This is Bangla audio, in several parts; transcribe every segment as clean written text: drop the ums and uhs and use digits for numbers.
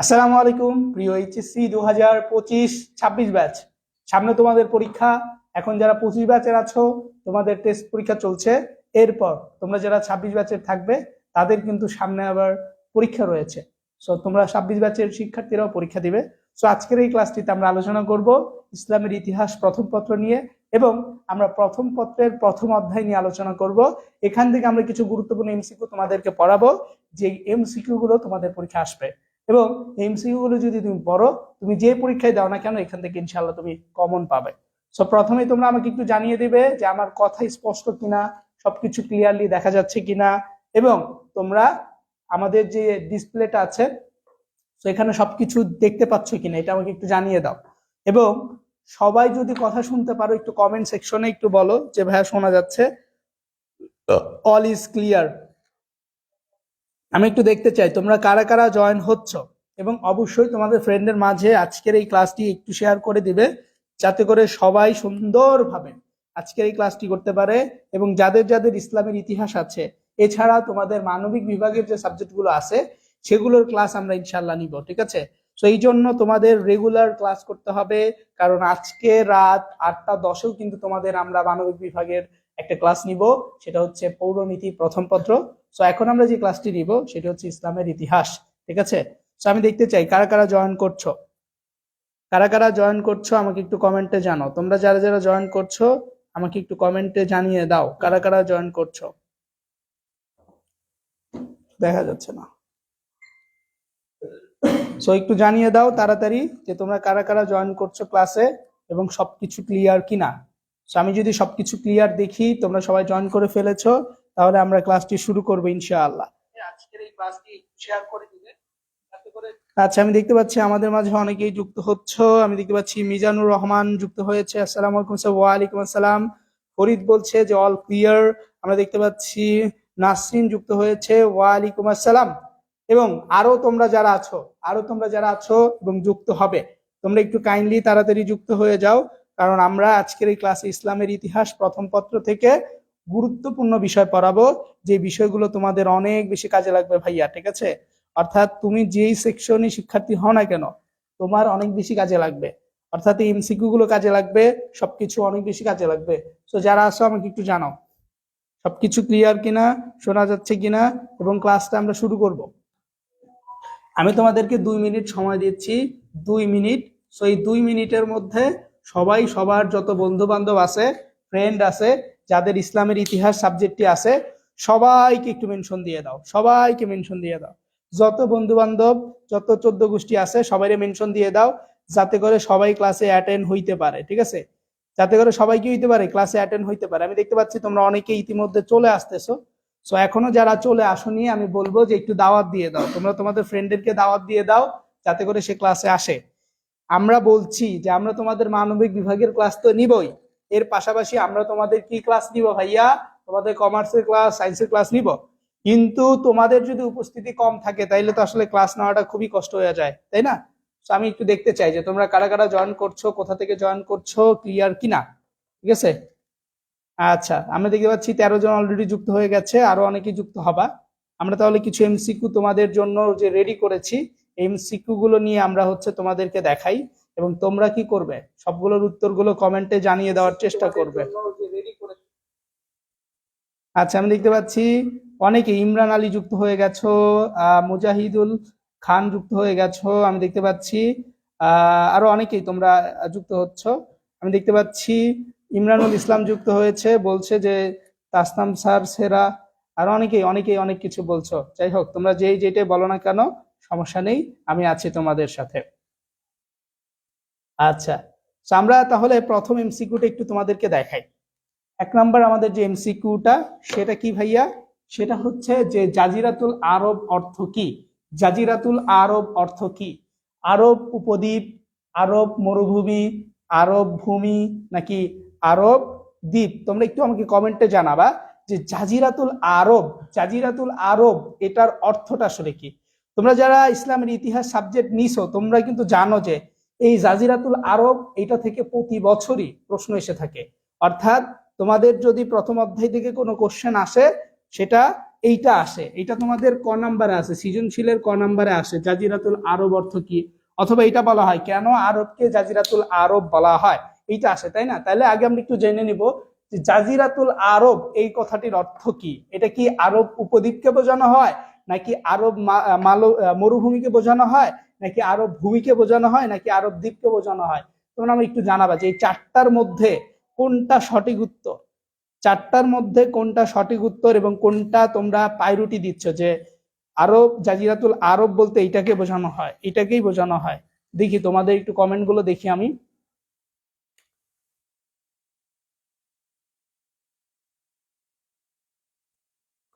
আসসালামু আলাইকুম প্রিয় এইচএসসি 2025-26 ব্যাচ। সামনে তোমাদের পরীক্ষা। এখন যারা 25 ব্যাচের আছো তোমাদের টেস্ট পরীক্ষা চলছে। এরপর তোমরা যারা 26 ব্যাচের থাকবে তাদের কিন্তু সামনে আবার পরীক্ষা রয়েছে। সো তোমরা 26 ব্যাচের শিক্ষার্থীরাও পরীক্ষা দিবে। সো আজকের এই ক্লাসটিতে আমরা আলোচনা করব ইসলামের ইতিহাস প্রথম পত্র নিয়ে, এবং আমরা প্রথম পত্রের প্রথম অধ্যায় নিয়ে আলোচনা করব। এখান থেকে আমরা কিছু গুরুত্বপূর্ণ এমসিকিউ তোমাদেরকে পড়াবো, যে এমসিকিউ গুলো তোমাদের পরীক্ষা আসবে। এবং এমসিকিউ গুলো যদি তুমি পড়ো, তুমি যে পরীক্ষায় দাও না কেন এখান থেকে ইনশাআল্লাহ তুমি কমন পাবে। সো প্রথমেই তোমরা আমাকে একটু জানিয়ে দিবে যে আমার কথা স্পষ্ট কিনা, সবকিছু ক্লিয়ারলি দেখা যাচ্ছে কিনা, এবং তোমরা আমাদের যে ডিসপ্লেটা আছে তো এখানে সবকিছু দেখতে পাচ্ছ কিনা এটা আমাকে একটু জানিয়ে দাও। এবং সবাই যদি কথা শুনতে পারো একটু কমেন্ট সেকশনে একটু বলো যে ভাইয়া শোনা যাচ্ছে, অল ইজ ক্লিয়ার। আমি একটু দেখতে চাই তোমরা কারা কারা জয়েন হচ্ছ, এবং অবশ্যই তোমাদের ফ্রেন্ডের মাঝে আজকের এই ক্লাসটি একটু শেয়ার করে দিবে, যাতে করে সবাই সুন্দরভাবে আজকের এই ক্লাসটি করতে পারে। এবং যাদের যাদের ইসলামের ইতিহাস আছে, এছাড়া তোমাদের মানবিক বিভাগের যে সাবজেক্টগুলো আছে সেগুলোর ক্লাস আমরা ইনশাল্লাহ নিব, ঠিক আছে? তো এই জন্য তোমাদের রেগুলার ক্লাস করতে হবে, কারণ আজকে রাত 8টা 10-এও কিন্তু তোমাদের আমরা মানবিক বিভাগের একটা ক্লাস নিব, সেটা হচ্ছে পৌরনীতি প্রথম পত্র। সো এখন আমরা যে ক্লাসটি নিব সেটা হচ্ছে ইসলামের ইতিহাস, ঠিক আছে? সো আমি দেখতে চাই কারা কারা জয়েন করছো, কারা কারা জয়েন করছো আমাকে একটু কমেন্টে জানাও। তোমরা যারা যারা জয়েন করছো আমাকে একটু কমেন্টে জানিয়ে দাও কারা কারা জয়েন করছো। দেখা যাচ্ছে না, সো একটু জানিয়ে দাও তাড়াতাড়ি যে তোমরা কারা কারা জয়েন করছো ক্লাসে, এবং সবকিছু ক্লিয়ার কিনা। সো আমি যদি সবকিছু ক্লিয়ার দেখি তোমরা সবাই জয়েন করে ফেলেছো, তাহলে আমরা ক্লাসটি শুরু করবো ইনশাআল্লাহ। আজকের এই ক্লাসটি শেয়ার করে দিবে। আচ্ছা, আমি দেখতে পাচ্ছি আমাদের মাঝে অনেকেই যুক্ত হচ্ছ। আমি দেখতে পাচ্ছি মিজানুর রহমান যুক্ত হয়েছে, আসসালামু আলাইকুম স্যার। ওয়ালাইকুম আসসালাম। ফরিদ বলছে যে অল ক্লিয়ার। আমরা দেখতে পাচ্ছি নাসরিন যুক্ত হয়েছে, ওয়ালাইকুম আসসালাম। এবং আরো তোমরা যারা আছো এবং যুক্ত হবে, তোমরা একটু কাইন্ডলি তাড়াতাড়ি যুক্ত হয়ে যাও, কারণ আমরা আজকের এই ক্লাসে ইসলামের ইতিহাস প্রথম পত্র থেকে গুরুত্বপূর্ণ বিষয় পড়াবো, যে বিষয়গুলো তোমাদের অনেক বেশি কাজে লাগবে ভাইয়া, ঠিক আছে? অর্থাৎ তুমি যেই সেকশনে শিক্ষার্থী হও না কেন তোমার অনেক বেশি কাজে লাগবে, অর্থাৎ এই এমসিকিউ গুলো কাজে লাগবে, সবকিছু অনেক বেশি কাজে লাগবে। তো যারা আছো আমাকে একটু জানাও সবকিছু ক্লিয়ার কিনা, শোনা যাচ্ছে কিনা, এবং ক্লাসটা আমরা শুরু করব। আমি তোমাদেরকে 2 মিনিট সময় দিচ্ছি, 2 মিনিট। সো এই 2 মিনিটের মধ্যে সবাই সবার যত বন্ধু বান্ধব আছে, ফ্রেন্ড আছে, যাদের ইসলামের ইতিহাস সাবজেক্টটি আছে, সবাইকে একটু মেনশন দিয়ে দাও, সবাইকে মেনশন দিয়ে দাও। যত বন্ধু বান্ধব, যত 14 গোষ্ঠী আছে সবাইকে মেনশন দিয়ে দাও, যাতে করে সবাই ক্লাসে অ্যাটেন্ড হইতে পারে, ঠিক আছে? যাতে করে সবাই কি হইতে পারে, ক্লাসে অ্যাটেন্ড হইতে পারে। আমি দেখতে পাচ্ছি তোমরা অনেকে ইতিমধ্যে চলে আসতেছো। সো এখনো যারা চলে আসনি আমি বলবো যে একটু দাওয়াত দিয়ে দাও, তোমরা তোমাদের ফ্রেন্ডদেরকে দাওয়াত দিয়ে দাও, যাতে করে সে ক্লাসে আসে। আমরা বলছি যে আমরা তোমাদের মানবিক বিভাগের ক্লাস তো নিবই, এর পাশাপাশি আমরা তোমাদের কি ক্লাস নিব ভাইয়া? তোমাদের কমার্সের ক্লাস, সায়েন্সের ক্লাস নিব। কিন্তু তোমাদের যদি উপস্থিতি কম থাকে তাইলে তো আসলে ক্লাস নেওয়াটা খুবই কষ্ট হয়ে যায়, তাই না? আমি একটু দেখতে চাই যে তোমরা কারা কারা জয়েন করছো, কোথা থেকে জয়েন করছো, ক্লিয়ার কিনা, ঠিক আছে? আচ্ছা, আমরা দেখতে পাচ্ছি 13 জন অলরেডি যুক্ত হয়ে গেছে, আরো অনেকে যুক্ত হবা। আমরা তাহলে কিছু এমসিকিউ তোমাদের জন্য যে রেডি করেছি, এমসিকিউ গুলো নিয়ে আমরা হচ্ছে তোমাদেরকে দেখাই, এবং তোমরা কি করবে সবগুলোর উত্তরগুলো কমেন্টে জানিয়ে দেওয়ার চেষ্টা করবে। আচ্ছা, আমি দেখতে পাচ্ছি অনেকে, ইমরান আলী যুক্ত হয়ে গেছো, মুজাহিদুল খান যুক্ত হয়ে গেছো, আমি দেখতে পাচ্ছি আরো অনেকেই তোমরা যুক্ত হচ্ছ। আমি দেখতে পাচ্ছি ইমরানুল ইসলাম যুক্ত হয়েছে, বলছে যে তাসনাম স্যার সেরা। আরো অনেকেই অনেকেই অনেক কিছু বলছো। যাই হোক, তোমরা যেটাই বলো না কেন সমস্যা নেই, আমি আছি তোমাদের সাথে। আচ্ছা, আমরা তাহলে প্রথম এমসিকিউটা একটু তোমাদেরকে দেখাই। 1 নাম্বার আমাদের যে এমসিকিউটা সেটা কি ভাইয়া? সেটা হচ্ছে যে জাজিরাতুল আরব অর্থ কি? জাজিরাতুল আরব অর্থ কি? আরব উপদ্বীপ, আরব মরুভূমি, আরব ভূমি, নাকি আরব দ্বীপ? তোমরা একটু আমাকে কমেন্টে জানাবা যে জাজিরাতুল আরব এটার অর্থটা আসলে কি। তোমরা যারা ইসলামের ইতিহাস সাবজেক্ট নিছো তোমরা কিন্তু জানো যে এই জাজিরাতুল আরব এটা থেকে প্রতি বছরই প্রশ্ন এসে থাকে। অর্থাৎ তোমাদের যদি প্রথম অধ্যায় থেকে কোনো কোশ্চেন আসে, সেটা এইটা আসে, এটা তোমাদের ক নাম্বারে আছে, সৃজনশীলের ক নাম্বারে আসে, জাজিরাতুল আরব অর্থ কি, অথবা এটা বলা হয় কেন আরবকে জাজিরাতুল আরব বলা হয়, এইটা আসে, তাই না? তাহলে আগে আমরা একটু জেনে নিব যে জাজিরাতুল আরব এই কথাটির অর্থ কি। এটা কি আরব উপদ্বীপকে বোঝানো হয়, নাকি আরব মরুভূমিকে বোঝানো হয়, নাকি আরব ভূমিকে বোঝানো হয়, নাকি আরব দ্বীপকে বোঝানো হয়? তোমরা আমি একটু জানাবা যে এই চারটার মধ্যে কোনটা সঠিক উত্তর, চারটার মধ্যে কোনটা সঠিক উত্তর এবং কোনটা তোমরা প্রায়োরিটি দিচ্ছ যে আরব, জাজিরাতুল আরব বলতে এটাকে বোঝানো হয়, এটাকেই বোঝানো হয়। দেখি তোমাদের একটু কমেন্ট গুলো দেখি আমি।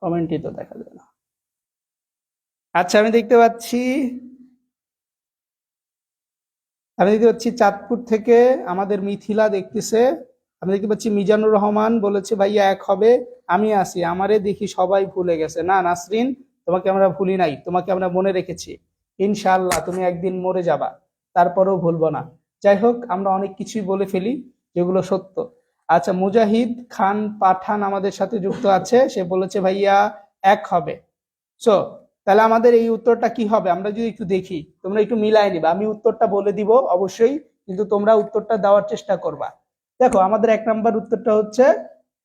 কমেন্টই তো দেখা যায় না। আচ্ছা, আমি দেখতে পাচ্ছি চাঁদপুর থেকে আমাদের মিথিলা দেখতেছে। আমি দেখতে পাচ্ছি মিজানুর রহমান বলেছে ভাইয়া এক হবে, আমি আসি, আমারে দেখি সবাই ভুলে গেছে। না নাসরিন, তোমাকে আমরা ভুলি নাই, তোমাকে আমরা মনে রেখেছি। ইনশাআল্লাহ তুমি একদিন মরে যাবা, তারপরেও ভুলবো না। যাই হোক, আমরা অনেক কিছুই বলে ফেলি যেগুলো সত্য। আচ্ছা, মুজাহিদ খান পাঠান আমাদের সাথে যুক্ত আছে, সে বলেছে ভাইয়া এক হবে। সো তাহলে আমাদের এই উত্তরটা কি হবে আমরা যদি একটু দেখি, তোমরা একটু মিলাই নিবা, আমি উত্তরটা বলে দিব অবশ্যই, কিন্তু তোমরা উত্তরটা দেওয়ার চেষ্টা করবা। দেখো, আমাদের এক নাম্বার উত্তরটা হচ্ছে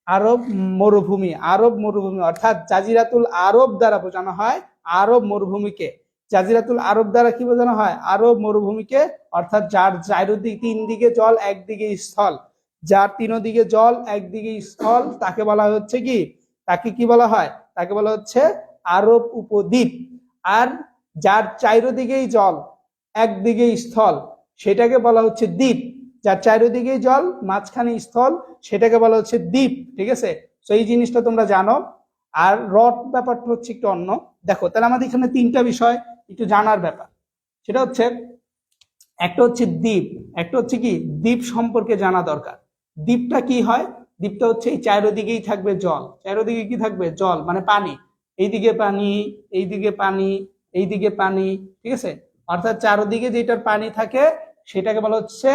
আরব মরুভূমি। আরব মরুভূমি অর্থাৎ জাজিরাতুল আরব দ্বারা বোঝানো হয় আরব মরুভূমিকে। জাজিরাতুল আরব দ্বারা কি বোঝানো হয়? আরব মরুভূমিকে, অর্থাৎ যার চারিদিকে তিন দিকে জল একদিকে স্থল, যার তিনদিকে জল একদিকে স্থল, তাকে বলা হচ্ছে কি, তাকে কি বলা হয়? তাকে বলা হচ্ছে আরব উপদ্বীপ। আর যার চারিদিকেই জল একদিকে স্থল, সেটাকে বলা হচ্ছে দ্বীপ। যার চারিদিকেই জল মাঝখানে স্থল, সেটাকে বলা হচ্ছে দ্বীপ। ঠিক আছে, তো এই জিনিসটা তোমরা জানো। আর রড ব্যাপারটা হচ্ছে একটু অন্য। দেখো, তাহলে আমাদের এখানে তিনটা বিষয় একটু জানার ব্যাপার, সেটা হচ্ছে একটা হচ্ছে দ্বীপ, একটা হচ্ছে কি দ্বীপ সম্পর্কে জানা দরকার। দ্বীপটা কি হয়? দ্বীপটা হচ্ছে এই চারিদিকেই থাকবে জল, চারিদিকে কি থাকবে? জল মানে পানি, এইদিকে পানি, এইদিকে পানি, এইদিকে পানি। ঠিক আছে, অর্থাৎ চারদিকে যেটার পানি থাকে সেটাকে বলা হচ্ছে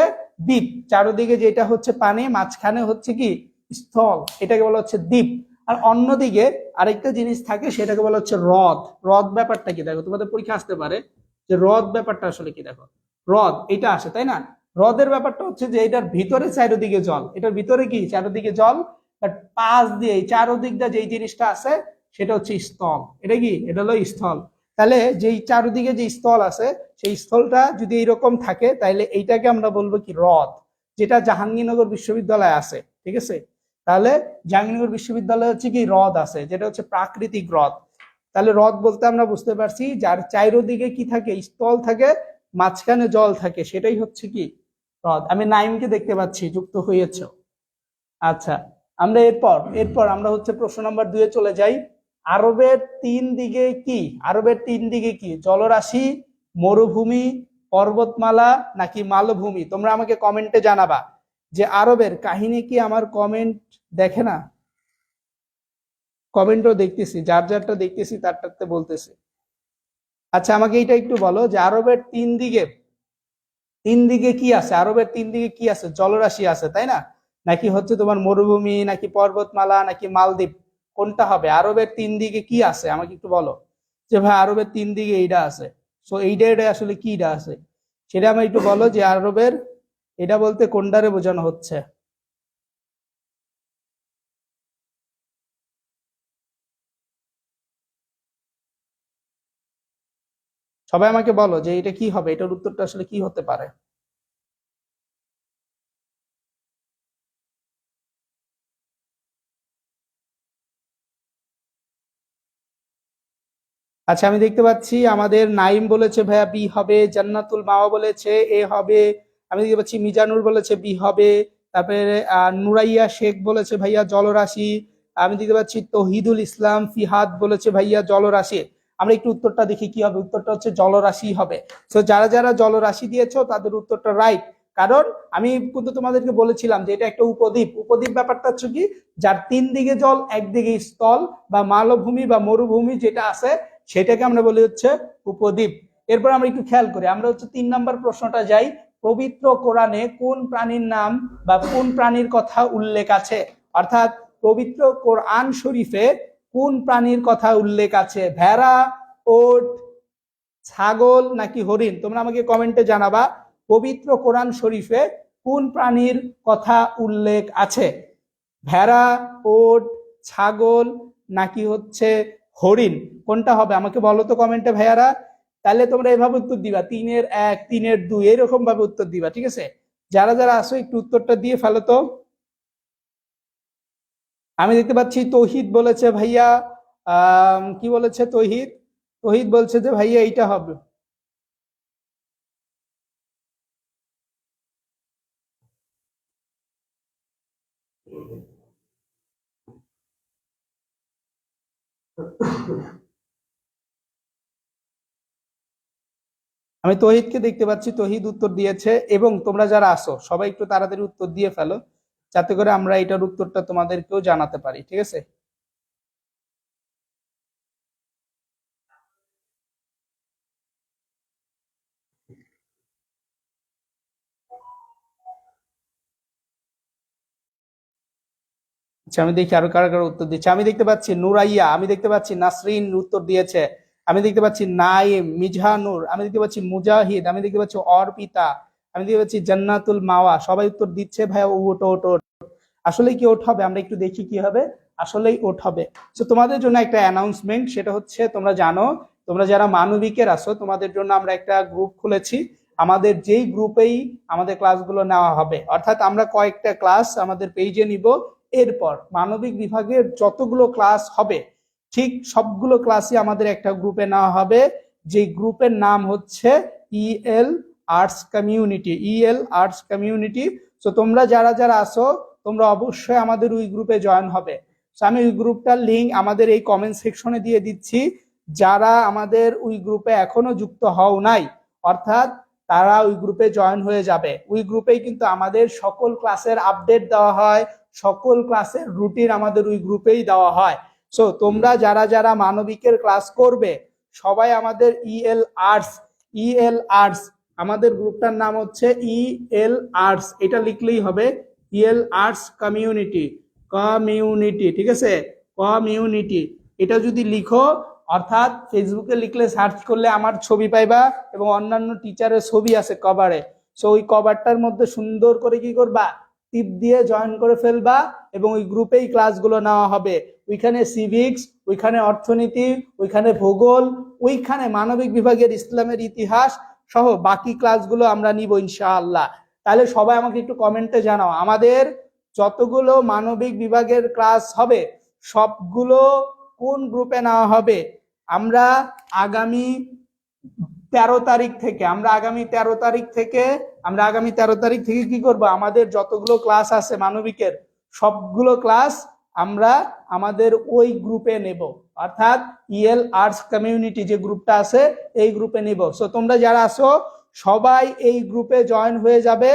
দ্বীপ। চারদিকে যেটা হচ্ছে পানি, মাঝখানে হচ্ছে কি স্থল, এটাকে বলা হচ্ছে দ্বীপ। আর অন্যদিকে আরেকটা জিনিস থাকে, সেটাকে বলা হচ্ছে হ্রদ। হ্রদ ব্যাপারটা কি দেখো, তোমাদের পরীক্ষা আসতে পারে যে হ্রদ ব্যাপারটা আসলে কি। দেখো, হ্রদ এটা আসে, তাই না? হ্রদের ব্যাপারটা হচ্ছে যে এটার ভিতরে চারিদিকে জল, এটার ভিতরে কি চারিদিকে জল, বাট পাশ দিয়ে চারদিক দিয়ে যেই জিনিসটা আছে সেটা হচ্ছে স্থল। এটা কি? এটা হলো স্থল। তাহলে যেই চারিদিকে যে স্থল আছে, সেই স্থলটা যদি এইরকম থাকে, তাহলে এইটাকে আমরা বলবো কি হ্রদ, যেটা জাহাঙ্গীরনগর বিশ্ববিদ্যালয় আছে। ঠিক আছে, তাহলে জাহাঙ্গীরনগর বিশ্ববিদ্যালয় হচ্ছে কি হ্রদ আছে, যেটা হচ্ছে প্রাকৃতিক হ্রদ। তাহলে হ্রদ বলতে আমরা বুঝতে পারছি যার চারিদিকে কি থাকে, স্থল থাকে, মাঝখানে জল থাকে, সেটাই হচ্ছে কি হ্রদ। আমি নাইমকে দেখতে পাচ্ছি যুক্ত হয়েছে। আচ্ছা, আমরা এরপর আমরা হচ্ছে প্রশ্ন নাম্বার 2-এ চলে যাই। আরবের তিন দিকে কি? আরবের তিন দিকে কি? জলরাশি, মরুভূমি, পর্বতমালা, নাকি মালভূমি? তোমরা আমাকে কমেন্টে জানাবা যে আরবের কাহিনী কি। আমার কমেন্ট দেখে না, কমেন্টও দেখতেছি, যার যারটা দেখতেছি তারটাতে বলতেছি। আচ্ছা, আমাকে এইটা একটু বলো যে আরবের তিন দিকে কি আছে? আরবের তিন দিকে কি আছে? জলরাশি আছে, তাই না? নাকি হচ্ছে তোমার মরুভূমি, নাকি পর্বতমালা, নাকি মালদ্বীপ? কোনটা হবে? আরবের তিন দিকে কি আছে আমাকে একটু বলো। যে ভাই আরবের তিন দিকে এইটা আছে, সো এইটা আসলে কিটা আছে সেটা আমাকে একটু বলো যে আরবের এটা বলতে কোনটারে বোঝানো হচ্ছে। সবাই আমাকে বলো যে এটা কি হবে, এটার উত্তরটা আসলে কি হতে পারে। আচ্ছা, আমি দেখতে পাচ্ছি আমাদের নাইম বলেছে ভাইয়া বি হবে, জান্নাতুল মাওয়া বলেছে এ হবে, আমি দেখতে পাচ্ছি মিজানুর বলেছে বি হবে, তারপরে নুরাইয়া শেখ বলেছে ভাইয়া জলরাশি, আমি দেখতে পাচ্ছি তহিদুল ইসলাম ফিহাদ বলেছে ভাইয়া জলরাশি। আমরা একটু উত্তরটা দেখি কি হবে। উত্তরটা হচ্ছে জলরাশি হবে। তো যারা যারা জলরাশি দিয়েছো তাদের উত্তরটা রাইট। কারণ আমি কিন্তু তোমাদেরকে বলেছিলাম যে এটা একটা উপদ্বীপ। উপদ্বীপ ব্যাপারটা হচ্ছে কি, যার তিন দিকে জল একদিকে স্থল বা মালভূমি বা মরুভূমি যেটা আছে, সেটাকে আমরা বলি হচ্ছে উপদ্বীপ। এরপর আমরা একটু খেয়াল করি, আমরা হচ্ছে 3 নম্বর প্রশ্নটা যাই। পবিত্র কোরআনে কোন প্রাণীর নাম বা কোন প্রাণীর কথা উল্লেখ আছে? অর্থাৎ পবিত্র কোরআন শরীফে কোন প্রাণীর কথা উল্লেখ আছে? ভেড়া, ওট, ছাগল নাকি হরিণ? তোমরা আমাকে কমেন্টে জানাবা পবিত্র কোরআন শরীফে কোন প্রাণীর কথা উল্লেখ আছে? ভেড়া, ওট, ছাগল নাকি হচ্ছে হরিণ? কোনটা হবে আমাকে বলো তো কমেন্টে ভাইয়ারা। তাহলে তোমরা এভাবে উত্তর দিবা, 3-এর 1, 3-এর 2, এরকম ভাবে উত্তর দিবা, ঠিক আছে? যারা যারা আসো একটু উত্তরটা দিয়ে ফেলো তো। আমি দেখতে পাচ্ছি তৌহিদ বলেছে ভাইয়া, কি বলেছে তৌহিদ? তৌহিদ বলছে যে ভাইয়া এইটা হবে। আমি তৌহিদকে দেখতে পাচ্ছি, তৌহিদ উত্তর দিয়েছে। এবং তোমরা যারা আসো সবাই একটু তাড়াতাড়ি উত্তর দিয়ে ফেলো, যাতে করে আমরা এটার উত্তরটা তোমাদেরকেও জানাতে পারি, ঠিক আছে? আচ্ছা, আমি দেখি আরো কারা কারা উত্তর দিচ্ছে। আমি দেখতে পাচ্ছি নুরাইয়া, আমি দেখতে পাচ্ছি নাসরিন উত্তর দিয়েছে, আমি দেখতে পাচ্ছি নাইম, মিজানুর, আমি দেখতে পাচ্ছি মুজাহিদ, আমি দেখতে পাচ্ছি অর্পিতা, আমি দেখতে পাচ্ছি জান্নাতুল মাওয়া। সবাই উত্তর দিচ্ছে ভাইয়া ওট ওট ওট। আসলে কি ওট হবে? আমরা একটু দেখি কি হবে। আসলেই ওট হবে। তো তোমাদের জন্য একটা অ্যানাউন্সমেন্ট, সেটা হচ্ছে তোমরা জানো, তোমরা যারা মানবিকের আছো তোমাদের জন্য আমরা একটা গ্রুপ খুলেছি। আমাদের যেই গ্রুপেই আমাদের ক্লাসগুলো নেওয়া হবে, অর্থাৎ আমরা কয়েকটা ক্লাস আমাদের পেজে নিব। এরপর মানবিক বিভাগের যতগুলো ক্লাস হবে ঠিক সবগুলো ক্লাসই আমাদের একটা গ্রুপে নেওয়া হবে, যে গ্রুপের নাম হচ্ছে El arts community, El arts community. তো তোমরা যারা যারা আসো তোমরা অবশ্যই আমাদের ওই গ্রুপে জয়েন হবে। তো আমি ওই গ্রুপটার লিঙ্ক আমাদের এই কমেন্ট সেকশনে দিয়ে দিচ্ছি। যারা আমাদের ওই গ্রুপে এখনো যুক্ত হও নাই, অর্থাৎ তারা ওই গ্রুপে জয়েন হয়ে যাবে। ওই গ্রুপেই কিন্তু আমাদের সকল ক্লাসের আপডেট দেওয়া হয়, সকল ক্লাসের রুটিন আমাদের ওই গ্রুপেই দেওয়া হয়। সো তোমরা যারা যারা মানবিকের ক্লাস করবে সবাই আমাদের ইএল আর্টস, ইএল আর্টস, আমাদের গ্রুপটার নাম হচ্ছে ইএল আর্টস, এটা লিখলেই হবে ইএল আর্টস কমিউনিটি, কমিউনিটি, ঠিক আছে? কমিউনিটি এটা যদি লিখো, অর্থাৎ ফেসবুকে লিখলে সার্চ করলে আমার ছবি পাইবা এবং অন্যান্য টিচারের ছবি আছে কভারে। সো ওই কভারটার মধ্যে সুন্দর করে কি করবা, টিপ দিয়ে জয়েন করে ফেলবা এবং ওই গ্রুপেই ক্লাসগুলো নেওয়া হবে। ওইখানে সিভিক্স, ওইখানে অর্থনীতি, ওইখানে ভূগোল, ওইখানে মানবিক বিভাগের ইসলামের ইতিহাস সহ বাকি ক্লাসগুলো আমরা নিব ইনশাআল্লাহ। তাহলে সবাই আমাকে একটু কমেন্টে জানাও আমাদের যতগুলো মানবিক বিভাগের ক্লাস হবে সবগুলো কোন গ্রুপে নেওয়া হবে। আমরা আগামী 13 তারিখ থেকে কি করব, আমাদের যতগুলো ক্লাস আছে মানবিকের সবগুলো ক্লাস আমরা আমাদের ওই গ্রুপে নেব, অর্থাৎ ইএল আর্টস কমিউনিটি যে গ্রুপটা আছে এই গ্রুপে নেব। সো তোমরা যারা আসো সবাই এই গ্রুপে জয়েন হয়ে যাবে,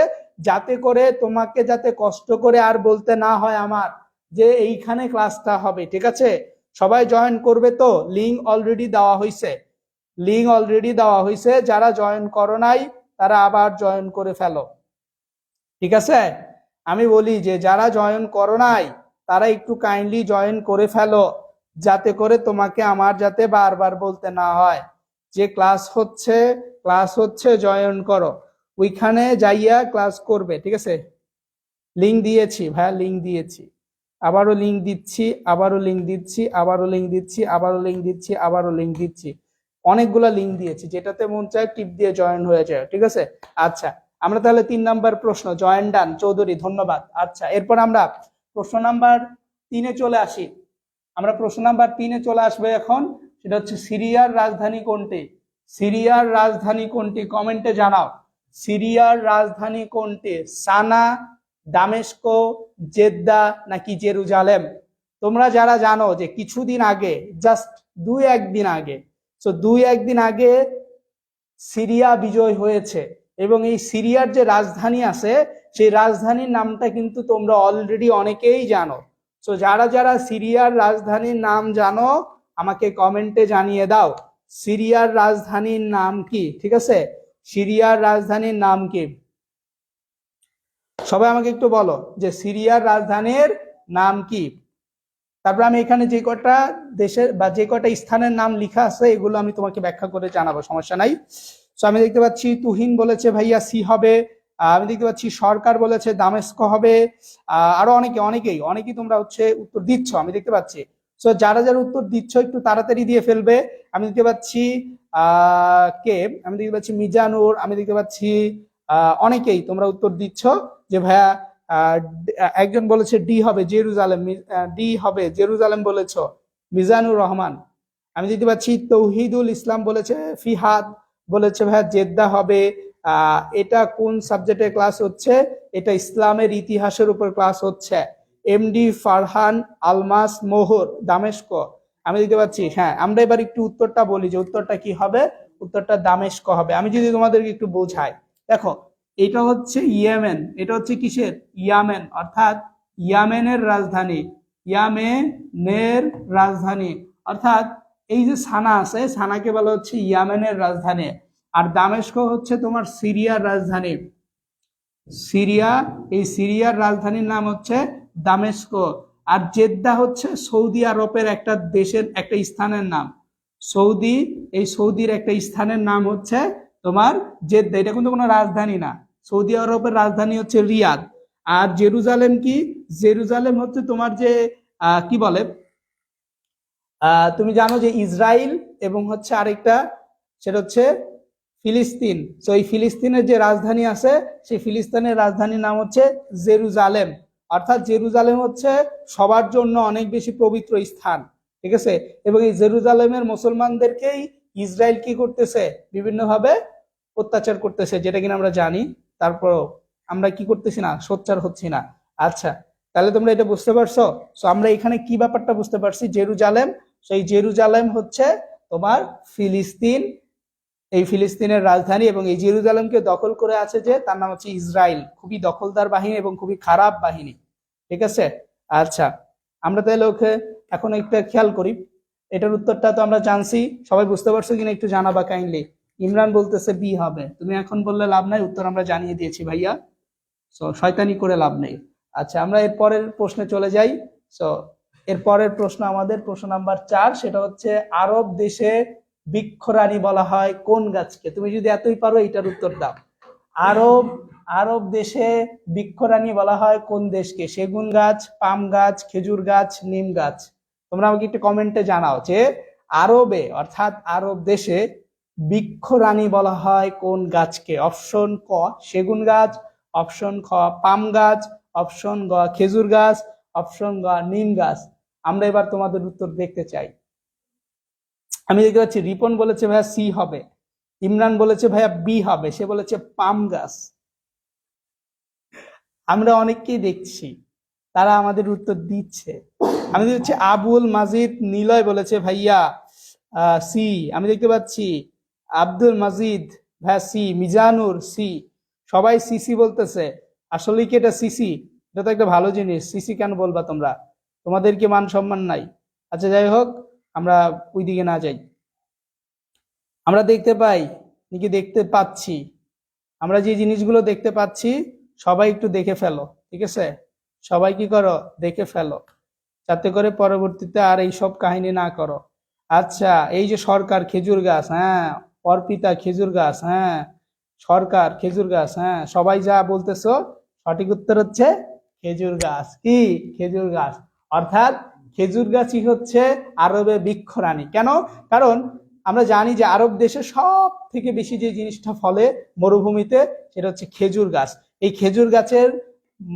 যাতে করে তোমাকে যাতে কষ্ট করে আর বলতে না হয় আমার যে এইখানে ক্লাসটা হবে, ঠিক আছে? সবাই জয়েন করবে তো? লিংক অলরেডি দেওয়া হয়েছে, লিংক অলরেডি দেওয়া হয়েছে। যারা জয়েন করো নাই তারা আবার জয়েন করে ফেলো, ঠিক আছে? আমি বলি যে যারা জয়েন করো নাই তারা একটু কাইন্ডলি জয়েন করে ফেলো, যাতে করে তোমাকে আমার যাতে বারবার বলতে না হয় যে ক্লাস হচ্ছে জয়েন করো, ওইখানে যাইয়া ক্লাস করবে, ঠিক আছে? লিংক দিয়েছি ভাইয়া, লিংক দিয়েছি, আবারও লিংক দিচ্ছি, আবারও লিংক দিচ্ছি, আবারও লিংক দিচ্ছি, আবারও লিংক দিচ্ছি, আবারও লিংক দিচ্ছি, অনেকগুলা লিংক দিয়েছি, যেটাতে মন চায় টিপ দিয়ে জয়েন হয়ে যায়, ঠিক আছে? আচ্ছা, আমরা তাহলে 3 নাম্বার প্রশ্ন জয়েন ডান চৌধুরী, ধন্যবাদ। আচ্ছা, এরপর আমরা প্রশ্ন নাম্বার 3-এ চলে আসি। আমরা প্রশ্ন নাম্বার 3-এ চলে আসবে এখন। সেটা হচ্ছে সিরিয়ার রাজধানী কোনটি? সিরিয়ার রাজধানী কোনটি কমেন্টে জানাও। সিরিয়ার রাজধানী কোনটি? সানা, দামেস্কো, জেদ্দা নাকি জেরুজালেম? তোমরা যারা জানো যে কিছুদিন আগে, জাস্ট 2-1 দিন আগে, সো 2-1 দিন আগে সিরিয়া বিজয় হয়েছে এবং এই সিরিয়ার যে রাজধানী আছে সেই রাজধানীর নামটা কিন্তু তোমরা অলরেডি অনেকেই জানো। সো যারা যারা সিরিয়ার রাজধানীর নাম জানো আমাকে কমেন্টে জানিয়ে দাও সিরিয়ার রাজধানীর নাম কি, ঠিক আছে? সিরিয়ার রাজধানীর নাম কি? সবাই আমাকে একটু বলো যে সিরিয়ার রাজধানীর নাম কি। তারপর আমি এখানে যে কটা দেশের বা যে কটা স্থানের নাম লেখা আছে এগুলো আমি তোমাকে ব্যাখ্যা করে জানাবো, সমস্যা নাই। তো আমি দেখতে পাচ্ছি তুহিন বলেছে ভাইয়া সি হবে। আমি দেখতে পাচ্ছি সরকার বলেছে দামেস্ক হবে। আরো অনেকেই তোমরা হচ্ছে উত্তর দিচ্ছ আমি দেখতে পাচ্ছি। তো যারা যারা উত্তর দিচ্ছ একটু তাড়াতাড়ি দিয়ে ফেলবে। আমি দেখতে পাচ্ছি কে, আমি দেখতে পাচ্ছি মিজানুর, আমি দেখতে পাচ্ছি অনেকেই তোমরা উত্তর দিচ্ছ যে ভাইয়া একজন বলেছে ডি হবে জেরুজালেম, ডি হবে জেরুজালেম বলেছ মিজানুর রহমান। আমি দেখতে পাচ্ছি তৌহিদুল ইসলাম বলেছে ফিহাদ বলেছে ভাইয়া জেদ্দা হবে। এটা কোন সাবজেক্টের ক্লাস হচ্ছে? এটা ইসলামের ইতিহাসের উপর ক্লাস হচ্ছে। এমডি ফারহান আলমাস মোহর দামেস্ক। আমি দেখতে পাচ্ছি, হ্যাঁ আমরা এবার একটু উত্তরটা বলি যে উত্তরটা কি হবে। উত্তরটা দামেস্ক হবে। আমি যদি তোমাদেরকে একটু বোঝাই, দেখো এটা হচ্ছে ইয়েমেন, এটা হচ্ছে কিসের? ইয়ামেন, অর্থাৎ ইয়ামেনের রাজধানী, ইয়ামেনের রাজধানী অর্থাৎ এই যে সানা আছে, সানাকে বলা হচ্ছে ইয়ামেনের রাজধানী। আর দামেস্ক হচ্ছে তোমার সিরিয়ার রাজধানী, সিরিয়া, এই সিরিয়ার রাজধানীর নাম হচ্ছে দামেস্ক। আর জেদ্দা হচ্ছে সৌদি আরবের একটা দেশের একটা স্থানের নাম, সৌদি, এই সৌদির একটা স্থানের নাম হচ্ছে তোমার জেদ্দা। এটা কিন্তু কোনো রাজধানী না, সৌদি আরবের রাজধানী হচ্ছে রিয়াদ। আর জেরুজালেম কি? জেরুজালেম হচ্ছে তোমার যে কি বলে, তুমি জানো যে ইসরায়েল এবং হচ্ছে আরেকটা, সেটা হচ্ছে ফিলিস্তিন। তো এই ফিলিস্তিনের যে রাজধানী আছে সেই ফিলিস্তিনের রাজধানীর নাম হচ্ছে জেরুজালেম। অর্থাৎ জেরুজালেম হচ্ছে সবার জন্য অনেক বেশি পবিত্র স্থান, ঠিক আছে। এবং এই জেরুজালেমের মুসলমানদেরকেই ইসরায়েল কি করতেছে, বিভিন্নভাবে অত্যাচার করতেছে, যেটা কিনা আমরা জানি। তারপর আমরা কি করতেছি না, সোচ্চার হচ্ছি না। আচ্ছা, তাহলে তোমরা এটা বুঝতে পারছো। তো আমরা এখানে কি ব্যাপারটা বুঝতে পারছি, জেরুজালেম, সেই জেরুজালেম হচ্ছে তোমার ফিলিস্তিন, এই ফিলিস্তিনের রাজধানী। এবং এই জেরুজালেমকে দখল করে আছে যে, তার নাম হচ্ছে ইসরায়েল। খুবই দখলদার বাহিনী এবং খুবই খারাপ বাহিনী, ঠিক আছে। আচ্ছা, আমরা তাহলে ওকে এখন একটা খেয়াল করি। এটার উত্তরটা তো আমরা জানছি, সবাই বুঝতে পারছো কিনা একটু জানাবা কাইন্ডলি। ইমরান বলতেছে বি হবে, তুমি এখন বললে লাভ নাই, উত্তর আমরা জানিয়ে দিয়েছি ভাইয়া, সো শয়তানি করে লাভ নেই। আচ্ছা, আমরা এর পরের প্রশ্নে চলে যাই। সো এর পরের প্রশ্ন আমাদের প্রশ্ন নাম্বার 4, সেটা হচ্ছে আরব দেশে বৃক্ষরানী বলা হয় কোন গাছকে? তুমি যদি এতই পারো এটার উত্তর দাও। আরব আরব দেশে বৃক্ষরানী বলা হয় কোন দেশকে? সেগুন গাছ, পাম গাছ, খেজুর গাছ, নিম গাছ। তোমরা আমাকে একটু কমেন্টে জানাও যে আরবে অর্থাৎ আরব দেশে বৃক্ষরানী বলা হয় কোন গাছকে? অপশন ক সেগুন গাছ, অপশন খ পাম গাছ, অপশন গ খেজুর গাছ, অপশন গ নিম গাছ। আমরা এবার তোমাদের উত্তর দেখতে চাই। আমি দেখতে পাচ্ছি রিপন বলেছে ভাইয়া সি হবে, ইমরান বলেছে ভাইয়া বি হবে, সে বলেছে পাম গাছ। আমরা অনেককেই দেখছি তারা আমাদের উত্তর দিচ্ছে। আমি দেখতে পাচ্ছি আবুল মাজিদ নিলয় বলেছে ভাইয়া সি। আমি দেখতে পাচ্ছি আব্দুল মাজিদ ভাইয়া সি, মিজানুর সি, সবাই সিসি বলতেছে। আসলে কি এটা সিসি? এটা তো একটা ভালো জিনিস, সিসি কেন বলবা তোমরা? তোমাদের কি মান সম্মান নাই? আচ্ছা যাই হোক, আমরা ওই দিকে না যাই। আমরা দেখতে পাই নাকি দেখতে পাচ্ছি, আমরা যে জিনিসগুলো দেখতে পাচ্ছি সবাই একটু দেখে ফেলো, ঠিক আছে। সবাই কি করো, দেখে ফেলো, যাতে করে পরবর্তীতে আর এইসব কাহিনী না করো। আচ্ছা, এই যে সরকার খেজুর গাছ, হ্যাঁ, অর্পিতা খেজুর গাছ, হ্যাঁ, সরকার খেজুর গাছ, হ্যাঁ, সবাই যা বলতেছো সঠিক উত্তর হচ্ছে খেজুর গাছ। কি? খেজুর গাছ। অর্থাৎ খেজুর গাছই হচ্ছে আরবে বৃক্ষরানী। কেন? কারণ আমরা জানি যে আরব দেশে সব থেকে বেশি যে জিনিসটা ফলে মরুভূমিতে, সেটা হচ্ছে খেজুর গাছ। এই খেজুর গাছের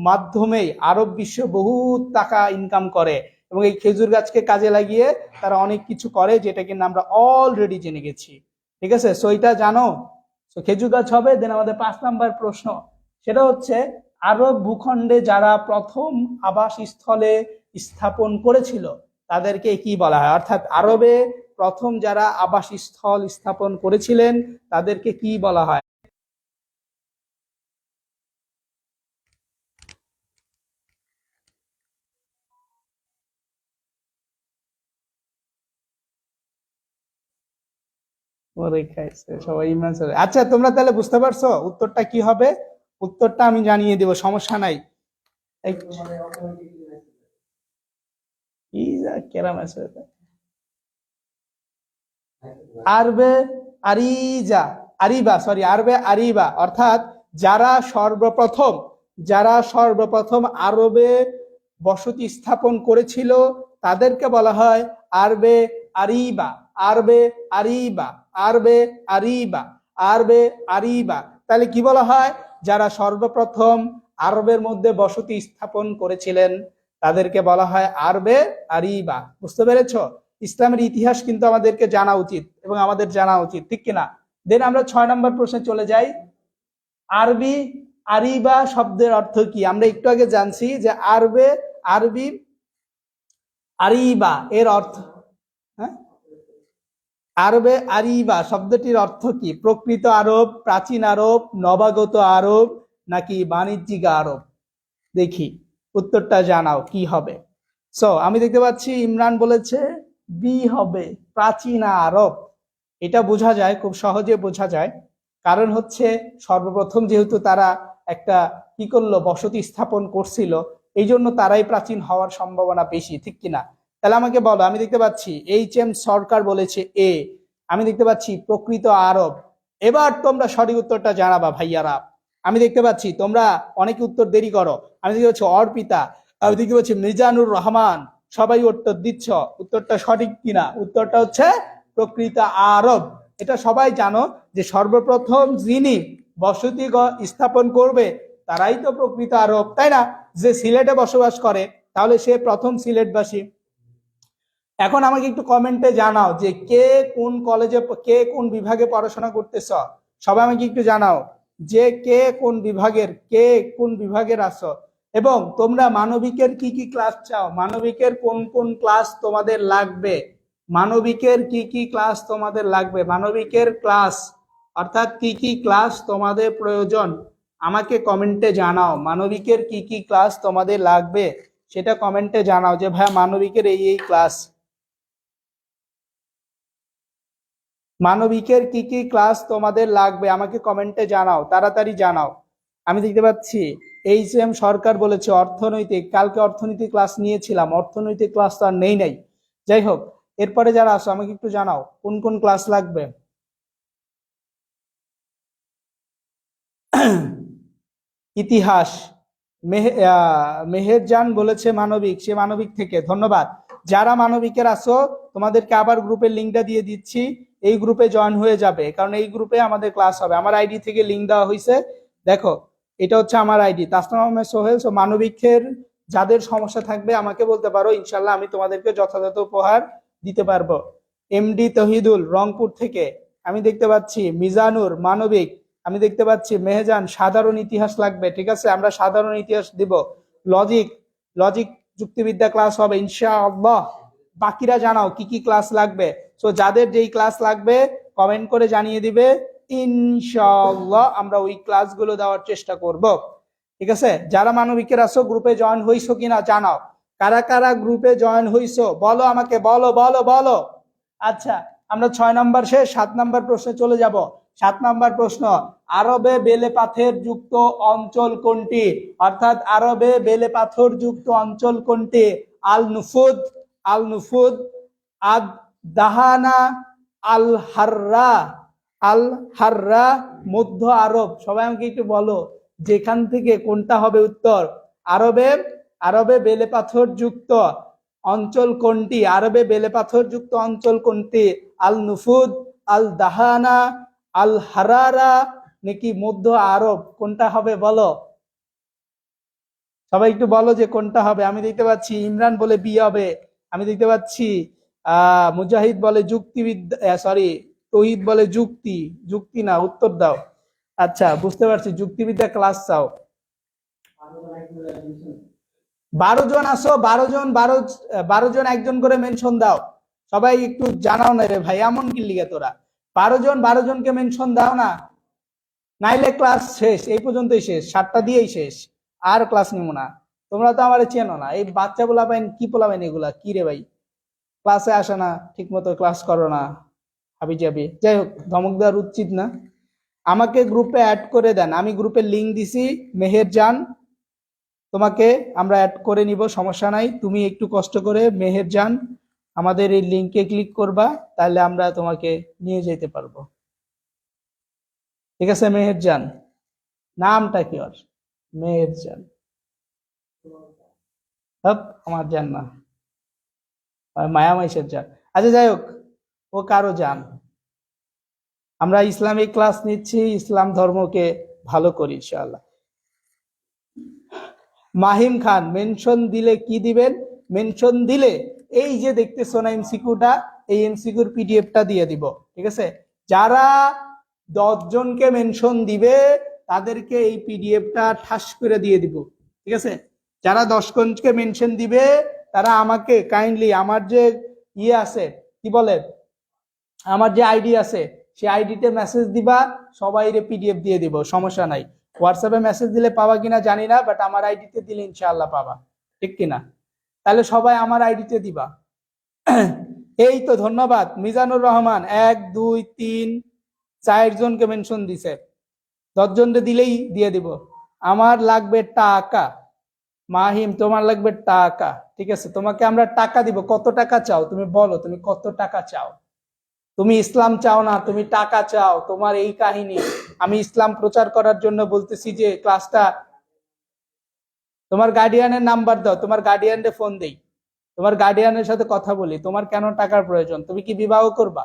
মাধ্যমেই আরব বিশ্ব বহু টাকা ইনকাম করে এবং এই খেজুর গাছকে কাজে লাগিয়ে তারা অনেক কিছু করে, যেটা কিন্তু আমরা অলরেডি জেনে গেছি, ঠিক আছে। সো এটা জানো, তো খেজুর গাছ হবে। দেন আমাদের 5 নাম্বার প্রশ্ন, সেটা হচ্ছে আরব ভূখণ্ডে যারা প্রথম আবাসস্থলে স্থাপন করেছিল তাদেরকে কি বলা হয়? অর্থাৎ আরবে প্রথম যারা আবাসস্থল স্থাপন করেছিলেন তাদেরকে কি বলা হয়? সবাই ইমান। আচ্ছা, তোমরা তাহলে বুঝতে পারছো উত্তরটা কি হবে? উত্তরটা আমি জানিয়ে দেব, সমস্যা নাই। কি কেরাম আছে আরবে আরিজা আরিবা সরি আরবে আরিবা অর্থাৎ যারা সর্বপ্রথম আরবে বসতি স্থাপন করেছিল তাদেরকে বলা হয় আরবে আরিবা আরবে আরিবা আরবে আরিবা আরবে আরিবা। তাহলে কি বলা হয়? যারা সর্বপ্রথম আরবের মধ্যে বসতি স্থাপন করেছিলেন তাদেরকে বলা হয় আরবে আরিবা। বুঝতে পেরেছো? ইসলামের ইতিহাস কিন্তু আমাদেরকে জানা উচিত এবং আমাদের জানা উচিত, ঠিক কিনা? দেন আমরা 6 নম্বর প্রশ্নে চলে যাই। আরবি আরিবা শব্দের অর্থ কি? আমরা একটু আগে জানছি যে আরবি আরিবা এর অর্থ, হ্যাঁ, আরবে আরিবা শব্দটির অর্থ কি? প্রকৃত আরব, প্রাচীন আরব, নবাগত আরব নাকি বাণিজ্যিক আরব? দেখি উত্তরটা জানাও কি হবে। সো আমি দেখতে পাচ্ছি ইমরান বলেছে বি হবে, প্রাচীন আরব। এটা বোঝা যায়, খুব সহজে বোঝা যায়। কারণ হচ্ছে সর্বপ্রথম যেহেতু তারা একটা কি করলো, বসতি স্থাপন করছিল, এই জন্য তারাই প্রাচীন হওয়ার সম্ভাবনা বেশি, ঠিক কিনা? তাহলে আমাকে বলো, আমি দেখতে পাচ্ছি HM সরকার বলেছে এ, আমি দেখতে পাচ্ছি প্রকৃত আরব। এবার তোমরা সঠিক উত্তরটা জানাবা ভাইয়ারা। আমি দেখতে পাচ্ছি তোমরা অনেকে উত্তর দেরি করো। আমি দেখতে পাচ্ছি অর্পিতা, আমি দেখতে পাচ্ছি মিজানুর রহমান, সবাই উত্তর দিচ্ছ। উত্তরটা সঠিক কিনা? উত্তরটা হচ্ছে প্রকৃত আরব। এটা সবাই জানো যে সর্বপ্রথম যিনি বসতি স্থাপন করবে তারাই তো প্রকৃত আরব, তাই না? যে সিলেটে বসবাস করে তাহলে সে প্রথম সিলেটবাসী। এখন আমাকে একটু কমেন্টে জানাও যে কে কোন কলেজে, কে কোন বিভাগে পড়াশোনা করতেছ। সবাই আমাকে একটু জানাও যে কে কোন বিভাগের আছো, এবং তোমরা মানবিকের কি কি ক্লাস চাও, মানবিকের কোন কোন ক্লাস তোমাদের লাগবে, মানবিকের কি কি ক্লাস তোমাদের লাগবে, মানবিকের ক্লাস অর্থাৎ কি কি ক্লাস তোমাদের প্রয়োজন আমাকে কমেন্টে জানাও। মানবিকের কি কি ক্লাস তোমাদের লাগবে সেটা কমেন্টে জানাও যে ভাই মানবিকের এই ক্লাস, মানবিকের কি কি ক্লাস তোমাদের লাগবে আমাকে কমেন্টে জানাও, তাড়াতাড়ি জানাও। আমি দেখতে পাচ্ছি HM সরকার বলেছে অর্থনৈতিক, কালকে অর্থনৈতিক ক্লাস নিয়েছিলাম, অর্থনৈতিক ক্লাস তো আর নেই নাই। যাই হোক, এরপরে যারা আসো আমাকে একটু জানাও কোন কোন ক্লাস লাগবে। ইতিহাস মেহেরজান বলেছে মানবিক, সে মানবিক থেকে, ধন্যবাদ। যারা মানবিকের আসো তোমাদেরকে আবার গ্রুপের লিঙ্কটা দিয়ে দিচ্ছি, এই গ্রুপে জয়েন হয়ে যাবে, কারণ এই গ্রুপে আমাদের ক্লাস হবে। আমার আইডি থেকে লিঙ্ক দেওয়া হয়েছে, দেখো এটা হচ্ছে আমার আইডি তাসনাম আহমেদ সোহেল। সো মানবিকের যাদের সমস্যা থাকবে আমাকে বলতে পারো, ইনশাল্লাহ আমি তোমাদেরকে যথাযথ উপহার দিতে পারবো। MD তহিদুল রংপুর থেকে, আমি দেখতে পাচ্ছি মিজানুর মানবিক, আমি দেখতে পাচ্ছি মেহজান সাধারণ ইতিহাস লাগবে, ঠিক আছে আমরা সাধারণ ইতিহাস দিব। লজিক যুক্তিবিদ্যা ক্লাস হবে ইনশাআল্লাহ। বাকিরা জানাও কি কি ক্লাস লাগবে। সো যাদের যেই ক্লাস লাগবে কমেন্ট করে জানিয়ে দিবে, ইনশাআল্লাহ আমরা ওই ক্লাসগুলো দেওয়ার চেষ্টা করব, ঠিক আছে? যারা মানবিকের আছো গ্রুপে জয়েন হইছো কিনা জানাও, কারা কারা গ্রুপে জয়েন হইছো বলো আমাকে, বলো বলো বলো। আচ্ছা, আমরা 6 নাম্বার শেষ, 7 নাম্বার প্রশ্নে চলে যাব। 7 নাম্বার প্রশ্ন, আরবে বেলে পাথর যুক্ত অঞ্চল কোনটি? অর্থাৎ আরবে বেলে পাথর যুক্ত অঞ্চল কোনটি? আল নুফুদ, আদ দাহানা, আল হাররা, মধ্য আরব। সবাই আমাকে একটু বলো যেখান থেকে কোনটা হবে উত্তর। আরবে বেলে পাথর যুক্ত অঞ্চল কোনটি? আরবে বেলে পাথর যুক্ত অঞ্চল কোনটি? আল নুফুদ, আল দাহানা, আল হারারা নাকি মধ্য আরব? কোনটা হবে বলো, সবাই একটু বলো যে কোনটা হবে। আমি দেখতে পাচ্ছি ইমরান বলে বি হবে, আমি দেখতে পাচ্ছি মুজাহিদ বলে যুক্তিবিদ্যা, সরি তৌহিদ বলে যুক্তি না, উত্তর দাও। আচ্ছা বুঝতে পারছি, যুক্তিবিদ্যা ক্লাস চাও। 12 জন আসো, 12 জন একজন করে মেনশন দাও। সবাই একটু জানাও না রে ভাই, এমন কি লিগে তোরা 12 জনকে মেনশন দাও না, নাইলে ক্লাস শেষ, এই পর্যন্তই শেষ, 7টা দিয়েই শেষ, আর ক্লাস নিব না। তোমরা তো আমার চেনো না, এই বাচ্চা পোলাপাইন কি পোলাপাইন এগুলা, কি রে ভাই, ক্লাসে আসে না ঠিক মতো, ক্লাস করো না, হাবি যাবি। যাই হোক, ধমক দেওয়ার উচিত না। আমাকে গ্রুপে অ্যাড করে দেন, আমি গ্রুপে লিঙ্ক দিছি মেহেরজান, তোমাকে আমরা অ্যাড করে নিব, সমস্যা নাই। তুমি একটু কষ্ট করে মেহেরজান আমাদের এই লিংকে ক্লিক করবা, তাহলে আমরা তোমাকে নিয়ে যেতে পারবো। ঠিক আছে মেহেরজান, নামটা কি ওর? মেহেরজান। আমার জান না, মায়া মাইশের জান। আচ্ছা যাই হোক, ও কারো জান। আমরা ইসলামিক ক্লাস নিচ্ছি, ইসলাম ধর্মকে ভালো করি ইনশাআল্লাহ। মাহিম খান মেনশন দিলে কি দিবেন? মেনশন দিলে এই যে দেখতেছো না এমসিকিউটা, এই এমসিকিউর পিডিএফটা দিয়ে দিব। ঠিক আছে, যারা 10 জনকে মেনশন দিবে তাদেরকে এই পিডিএফটা ঠাস করে দিয়ে দিব। ঠিক আছে, যারা 10 জনকে মেনশন দিবে তারা আমাকে কাইন্ডলি আমার যে ইয়ে আছে, কি বলে, আমার যে আইডি আছে সেই আইডিতে মেসেজ দিবা, সবাইরে পিডিএফ দিয়ে দিব, সমস্যা নাই। হোয়াটসঅ্যাপে মেসেজ দিলে পাবা কিনা জানি না, বাট আমার আইডিতে দিলে ইনশাআল্লাহ পাবা, ঠিক কিনা? তাহলে সবাই আমার আইডিতে দিবা। এই তো, ধন্যবাদ মিজানুর রহমান। 1 2 3 4 জনকে মেনশন দিছে, 10 জনকে দিলেই দিয়ে দিব। আমার লাগবে টাকা। মাহিম তোমার লাগবে টাকা, ঠিক আছে, তোমাকে আমরা টাকা দিব। কত টাকা চাও তুমি বলো, তুমি কত টাকা চাও? তুমি ইসলাম চাও না, তুমি টাকা চাও, তোমার এই কাহিনী। আমি ইসলাম প্রচার করার জন্য বলতেছি যে ক্লাসটা, তোমার গার্ডিয়ানের নাম্বার দাও, তোমার গার্ডিয়ানরে ফোন দেই, তোমার গার্ডিয়ানের সাথে কথা বলি। তোমার কেন টাকার প্রয়োজন? তুমি কি বিবাহ করবা?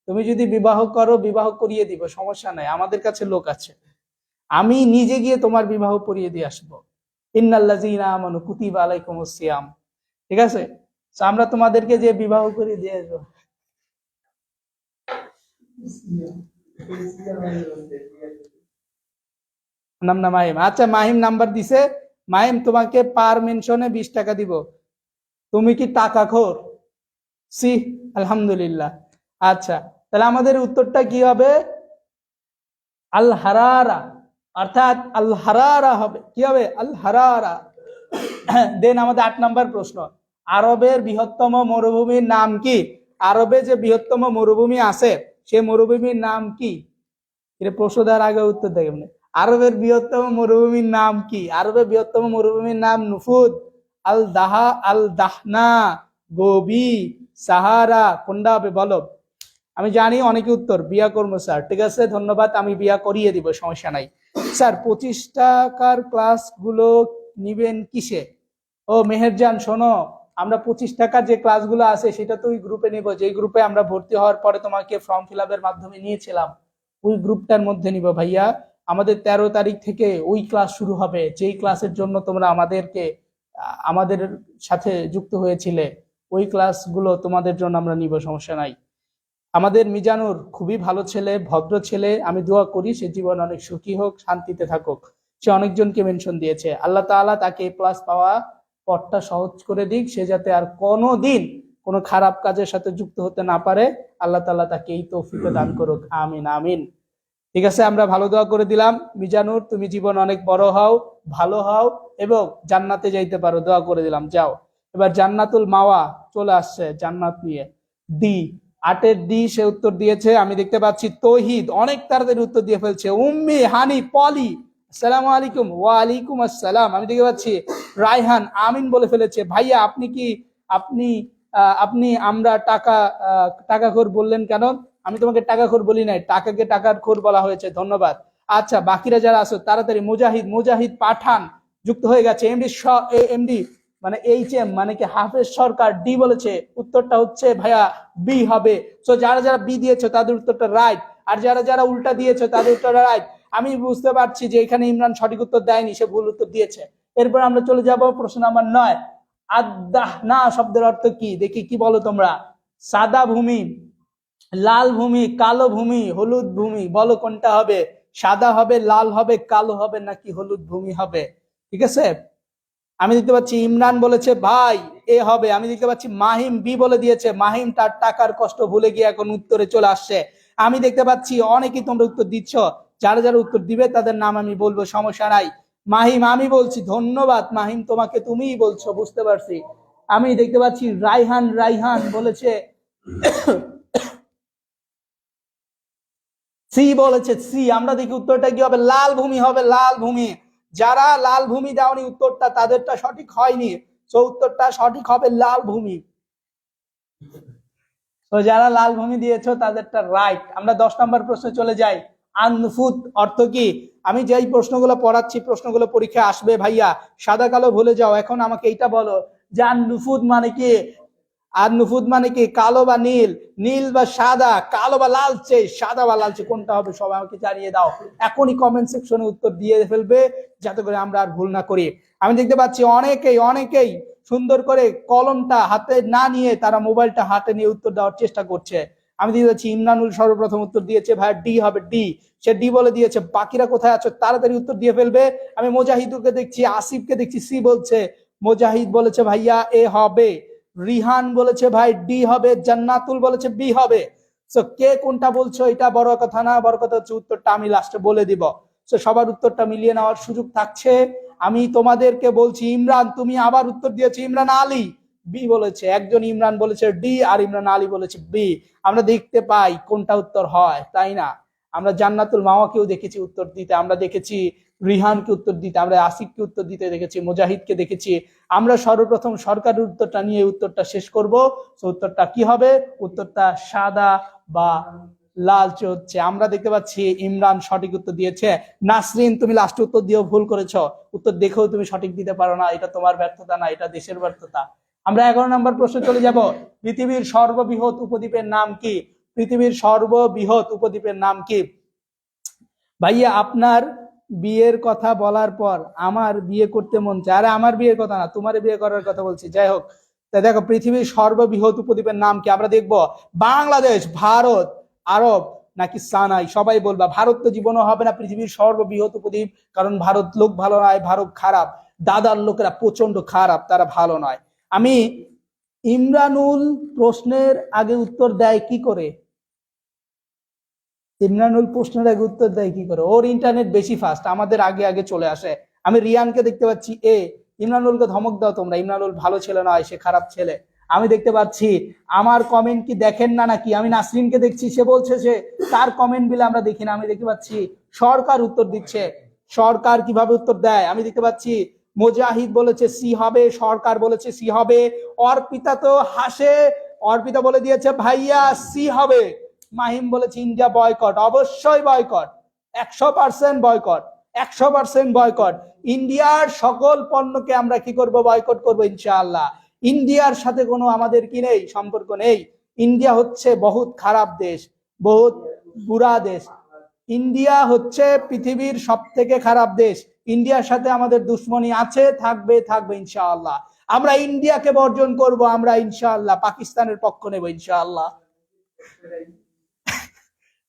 তুমি যদি বিবাহ করো, বিবাহ করিয়ে দিব, সমস্যা নাই, আমাদের কাছে লোক আছে। আমি নিজে গিয়ে তোমার বিবাহ করিয়ে দিয়ে আসবো। ইন্নাল্লাযীনা আমানু কুতিবা আলাইকুমুস সিয়াম। ঠিক আছে, আমরা তোমাদেরকে যে বিবাহ করিয়ে দিয়ে আসবো। নাম না মাহিম। আচ্ছা মাহিম নাম্বার দিছে। মাহিম তোমাকে পার মেনশনে 20 টাকা দিব। তুমি কি টাকা খোর? সি, আলহামদুলিল্লাহ। আচ্ছা, তাহলে আমাদের উত্তরটা কি হবে? আল হারারা, অর্থাৎ আল হারারা হবে। কি হবে? আল হারারা। দেন আমাদের 8 নাম্বার প্রশ্ন, আরবের বৃহত্তম মরুভূমির নাম কি? আরবে যে বৃহত্তম মরুভূমি আছে সে মরুভূমির নাম কি? এটা প্রশ্ন দেওয়ার আগে উত্তর দেখবেন। আরবের বৃহত্তম মরুভূমির নাম কি? আরবের বৃহত্তম মরুভূমির নাম নুফুদ, আল দাহা, আল দাহনা, গোবি, সাহারা, কোনটা হবে বলো? আমি জানি অনেকে উত্তর বিয়া করবো স্যার। ঠিক আছে, ধন্যবাদ, আমি বিয়া করিয়ে দিব, সমস্যা নাই। স্যার 25 টাকার ক্লাসগুলো নিবেন কিসে? ও মেহেরজান শোনো, আমরা 25 টাকার যে ক্লাসগুলো আছে সেটা তো ওই গ্রুপে নিব, যে গ্রুপে আমরা ভর্তি হওয়ার পরে তোমাকে ফর্ম ফিল আপের মাধ্যমে নিয়েছিলাম, ওই গ্রুপটার মধ্যে নিব ভাইয়া। আমাদের 13 তারিখ থেকে ওই ক্লাস শুরু হবে, যেই ক্লাসের জন্য তোমরা আমাদের সাথে যুক্ত হয়েছিলে, ওই ক্লাসগুলো তোমাদের জন্য আমরা নিব, সমস্যা নাই। আমাদের মিজানুর খুবই ভালো ছেলে, ভদ্র ছেলে, আমি দোয়া করি সে জীবন অনেক সুখী হোক, শান্তিতে থাকুক। সে অনেকজনকে মেনশন দিয়েছে, আল্লাহ তাআলা তাকে প্লাস পাওয়া পথটা সহজ করে দিক, সে যাতে আর কোনোদিন কোনো খারাপ কাজের সাথে যুক্ত হতে না পারে। আল্লাহ তাআলা তাকে এই তৌফিক দান করুক, আমিন আমিন। ঠিক আছে, আমরা ভালো দোয়া করে দিলাম। মিজানুর তুমি জীবন অনেক বড় হও, ভালো হও এবং জান্নাতে যাইতে পারো, দোয়া করে দিলাম, যাও। এবার জান্নাতুল মাওয়া চলে আসছে, জান্নাত নিয়ে। ডি, 8-এর ডি সে উত্তর দিয়েছে, আমি দেখতে পাচ্ছি। তৌহিদ অনেক তাড়াতাড়ি উত্তর দিয়ে ফেলছে। উম্মি, হানি, পলি, আসসালামু আলাইকুম। ওয়ালাইকুম আসসালাম, আমি দেখতে পাচ্ছি। রায়হান আমিন বলে ফেলেছে। ভাইয়া আপনি কি আপনি আপনি আমরা টাকাখোর বললেন কেন? আমি তোমাকে টাকাখোর বলি নাই, টাকাকে টাকার খোর বলা হয়েছে, ধন্যবাদ। আচ্ছা বাকিরা যারা আছো তাড়াতাড়ি। মুজাহিদ পাঠান যুক্ত হয়ে গেছে। এমডি মানে HM মানে কি হাফেজ সরকার ডি বলেছে, উত্তরটা হচ্ছে ভাইয়া বি হবে। সো যারা যারা বি দিয়েছো তাদের উত্তরটা রাইট, আর যারা যারা উল্টা দিয়েছো তাদের উত্তরটা রাইট। আমি বুঝতে পারছি যে এখানে ইমরান সঠিক উত্তর দেয়নি, সে ভুল উত্তর দিয়েছে। এরপর আমরা চলে যাব প্রশ্ন নাম্বার 9। আদাহনা শব্দের অর্থ কি? দেখি কি বলো তোমরা। সাদা ভূমি, লাল ভূমি, কালো ভূমি, হলুদ ভূমি, বলো কোনটা হবে? সাদা হবে, লাল হবে, কালো হবে, নাকি হলুদ ভূমি হবে? ঠিক আছে, আমি দেখতে পাচ্ছি ইমরান বলেছে ভাই এ হবে। আমি দেখতে পাচ্ছি মাহিম বি বলে দিয়েছে। মাহিম তার টাকার কষ্ট ভুলে গিয়ে এখন উত্তরে চলে আসছে। আমি দেখতে পাচ্ছি অনেকেই তোমরা উত্তর দিচ্ছ, যারা যারা উত্তর দিবে তাদের নাম আমি বলবো, সমস্যা নাই। মাহিম আমি বলছি, ধন্যবাদ মাহিম, তোমাকে তুমিই বলছো, বুঝতে পারছি। আমি দেখতে পাচ্ছি রাইহান বলেছে সি বলেছে, সি। আমরা দেখি উত্তরটা কি হবে। লাল ভূমি হবে, লাল ভূমি। যারা লাল ভূমি দাওনি উত্তরটা তাদেরটা সঠিক হয়নি, তো উত্তরটা সঠিক হবে লাল ভূমি। তো যারা লাল ভূমি দিয়েছো তাদেরটা রাইট। আমরা 10 নম্বর প্রশ্নে চলে যাই। আননুফুত অর্থ কি? আমি যেই প্রশ্নগুলো পড়াচ্ছি প্রশ্নগুলো পরীক্ষায় আসবে ভাইয়া, সাদা কালো ভুলে যাও, এখন আমাকে এইটা বলো যে আননুফুত মানে কি? আর নুফুদ মানে কি? কালো বা নীল, নীল বা সাদা, কালো বা লালচে, সাদা বা লালচে, কোনটা হবে সবাই আমাকে জানিয়ে দাও। এখনই কমেন্ট সেকশনে উত্তর দিয়ে ফেলবে যাতে করে আমরা আর ভুল না করি। আমি দেখতে পাচ্ছি অনেকেই সুন্দর করে কলমটা হাতে না নিয়ে তারা মোবাইলটা হাতে নিয়ে উত্তর দেওয়ার চেষ্টা করছে। আমি দিয়ে যাচ্ছি ইমরানুল সর্বপ্রথম উত্তর দিয়েছে, ভাই ডি হবে, ডি। সে ডি বলে দিয়েছে। বাকিরা কোথায় আছো? তাড়াতাড়ি উত্তর দিয়ে ফেলবে। আমি মোজাহিদুকে দেখছি, আসিফকে দেখছি সি বলছে, মোজাহিদ বলেছে ভাইয়া এ হবে, রিহান বলেছে ভাই ডি হবে, জান্নাতুল বলেছে বি হবে। সো কে কোনটা বলছো এটা বড় কথা না, বড় কথা হচ্ছে উত্তরটা আমি লাস্টে বলে দিব। সো সবার উত্তরটা মিলিয়ে নেওয়ার সুযোগ থাকছে। আমি তোমাদেরকে বলছি, ইমরান তুমি আবার উত্তর দিয়েছো, ইমরান আলী বি বলেছে, একজন ইমরান বলেছে ডি আর ইমরান আলী বলেছে বি। আমরা দেখতে পাই কোনটা উত্তর হয়, তাই না? আমরা জান্নাতুল মাওয়াকেও দেখেছি উত্তর দিতে, আমরা দেখেছি রিহানকে উত্তর দিতে, আমরা আসিফকে উত্তর দিতে দেখেছি, মুজাহিদকে দেখেছি। আমরা সর্বপ্রথম সরকারের উত্তরটা নিয়ে উত্তরটা শেষ করব। তো উত্তরটা কি হবে? উত্তরটা সাদা বা লালচে হচ্ছে। আমরা দেখতে পাচ্ছি ইমরান সঠিক উত্তর দিয়েছে। নাসরিন তুমি লাস্ট উত্তর দিয়েও ভুল করেছো, উত্তর দেখেও তুমি সঠিক দিতে পারো না, এটা তোমার ব্যর্থতা না, এটা দেশের ব্যর্থতা। আমরা 11 নম্বর প্রশ্নে চলে যাব। পৃথিবীর সর্ববৃহৎ উপদ্বীপের নাম কি? পৃথিবীর সর্ববৃহৎ উপদ্বীপের নাম কি? ভাইয়া আপনার বিয়ের কথা বলার পর আমার বিয়ে করতে মন চায়। আরে আমার বিয়ের কথা না, তোমার বিয়ে করার কথা বলছি। যাই হোক, তাই দেখো পৃথিবীর সর্ববৃহৎ উপদ্বীপের নাম কি? আমরা দেখবো বাংলাদেশ, ভারত, আরব নাকি সানাই। সবাই বলবা ভারত তো জীবনও হবে না পৃথিবীর সর্ববৃহৎ উপদ্বীপ, কারণ ভারত লোক ভালো নয়, ভারত খারাপ, দাদার লোকেরা প্রচন্ড খারাপ, তারা ভালো নয়। আমি ইমরানুল প্রশ্নের আগে উত্তর দেয় কি করে? ইমরানুল প্রশ্নের আগে উত্তর দেয় কি করে? ওর ইন্টারনেট বেশি ফাস্ট, আমাদের আগে আগে চলে আসে। আমি রিয়ানকে দেখতে পাচ্ছি এ। ইমরানুলকে ধমক দাও তোমরা, ইমরানুল ভালো ছেলে নয়, সে খারাপ ছেলে। আমি দেখতে পাচ্ছি, আমার কমেন্ট কি দেখেন না নাকি? আমি নাসরিনকে দেখছি, সে বলছে যে তার কমেন্ট গুলো আমরা দেখি না। আমি দেখতে পাচ্ছি সরকার উত্তর দিচ্ছে। সরকার কিভাবে উত্তর দেয় আমি দেখতে পাচ্ছি। মুজাহিদ বলেছে সি হবে, সরকার বলেছে সি হবে, অর্পিতা তো হাসে, অর্পিতা বলে দিয়েছে ভাইয়া সি হবে। মাহিম বলেছে ইন্ডিয়া বয়কট, অবশ্যই বয়কট, 100% বয়কট, 100% বয়কট। ইন্ডিয়ার সকল পণ্যকে আমরা কি করব? বয়কট করব ইনশাআল্লাহ। ইন্ডিয়ার সাথে কোনো আমাদের কি নেই, সম্পর্ক নেই। ইন্ডিয়া হচ্ছে বহুত খারাপ দেশ, বহুত বুড়া দেশ। ইন্ডিয়া হচ্ছে পৃথিবীর সব থেকে খারাপ দেশ। ইন্ডিয়ার সাথে আমাদের দুশ্মনী আছে, থাকবে, থাকবে ইনশাআল্লাহ। আমরা ইন্ডিয়াকে বর্জন করব, আমরা ইনশাআল্লাহ পাকিস্তানের পক্ষ নেব ইনশাআল্লাহ।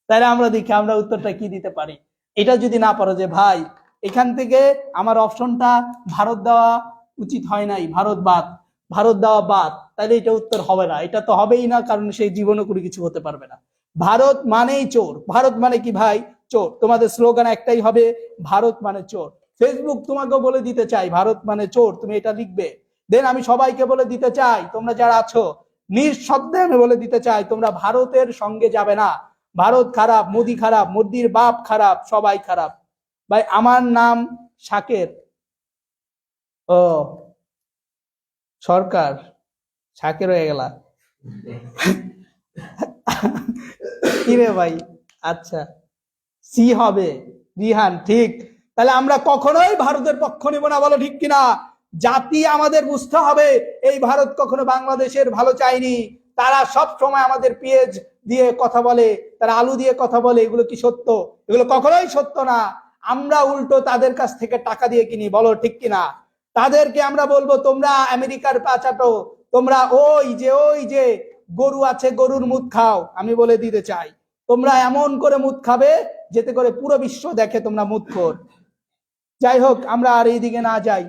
তাহলে আমরা দেখি আমরা উত্তরটা কি দিতে পারি। এটা যদি না পারো যে ভাই এখান থেকে আমার অপশনটা ভারত দেওয়া উচিত হয় নাই, ভারত বাদ, ভারত দেওয়া বাদ, তাহলে এটা উত্তর হবে না। এটা তো হবেই না, কারণ সেই জীবনও করে কিছু হতে পারবে না। ভারত মানেই চোর, ভারত মানে কি ভাই? চোর। তোমাদের স্লোগান একটাই হবে, ভারত মানে চোর। ফেসবুক তোমাকেও বলে দিতে চাই ভারত মানে চোর, তুমি এটা লিখবে। দেন আমি সবাইকে বলে দিতে চাই, তোমরা যারা আছো নিঃশব্দে আমি বলে দিতে চাই, তোমরা ভারতের সঙ্গে যাবে না। ভারত খারাপ, মোদি খারাপ, মোদির বাপ খারাপ, সবাই খারাপ। ভাই আমার নাম শাকের। ও সরকার, শাকের হয়ে গেলা কি রে ভাই? আচ্ছা সি হবে, রিহান ঠিক। তাহলে আমরা কখনোই ভারতের পক্ষ নিব না, বলো ঠিক কিনা? জাতি আমাদের বুঝতে হবে এই ভারত কখনো বাংলাদেশের ভালো চায়নি। তারা সব সময় আমাদের পেঁয়াজ দিয়ে কথা বলে, তারা আলু দিয়ে কথা বলে, এগুলো কি সত্য? এগুলো কখনোই সত্য না। আমরা উল্টো তাদের কাছ থেকে টাকা দিয়ে কিনি, বলো ঠিক কিনা? তাদেরকে আমরা বলবো তোমরা আমেরিকার পা চাটো, তোমরা ওই যে গরু আছে, গরুর মুখ খাও। আমি বলে দিতে চাই তোমরা এমন করে মুখ খাবে যেতে করে পুরো বিশ্ব দেখে তোমরা মুখখোর। যাই হোক, আমরা আর এইদিকে না যাই।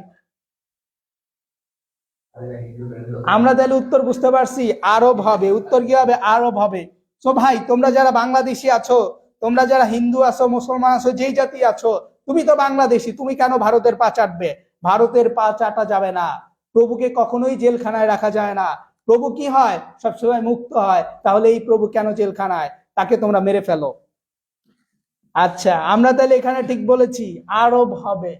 আমরা তাহলে উত্তর বুঝতে পারছি, আরব হবে। উত্তর কি হবে? আরব হবে। তো ভাই তোমরা যারা বাংলাদেশি আছো, তোমরা যারা হিন্দু আছো, মুসলমান আছো, যেই জাতি আছো, তুমি তো বাংলাদেশি, তুমি কেন ভারতের পা চাটবে? ভারতের পা চাটা যাবে না। প্রভুকে কখনোই জেলখানায় রাখা যায় না। প্রভু কি হয়? সবসময় মুক্ত হয়। তাহলে এই প্রভু কেন জেলখানায়? তাকে তোমরা মেরে ফেলো। আচ্ছা আমরা তাহলে এখানে ঠিক বলেছি, আরব হবে।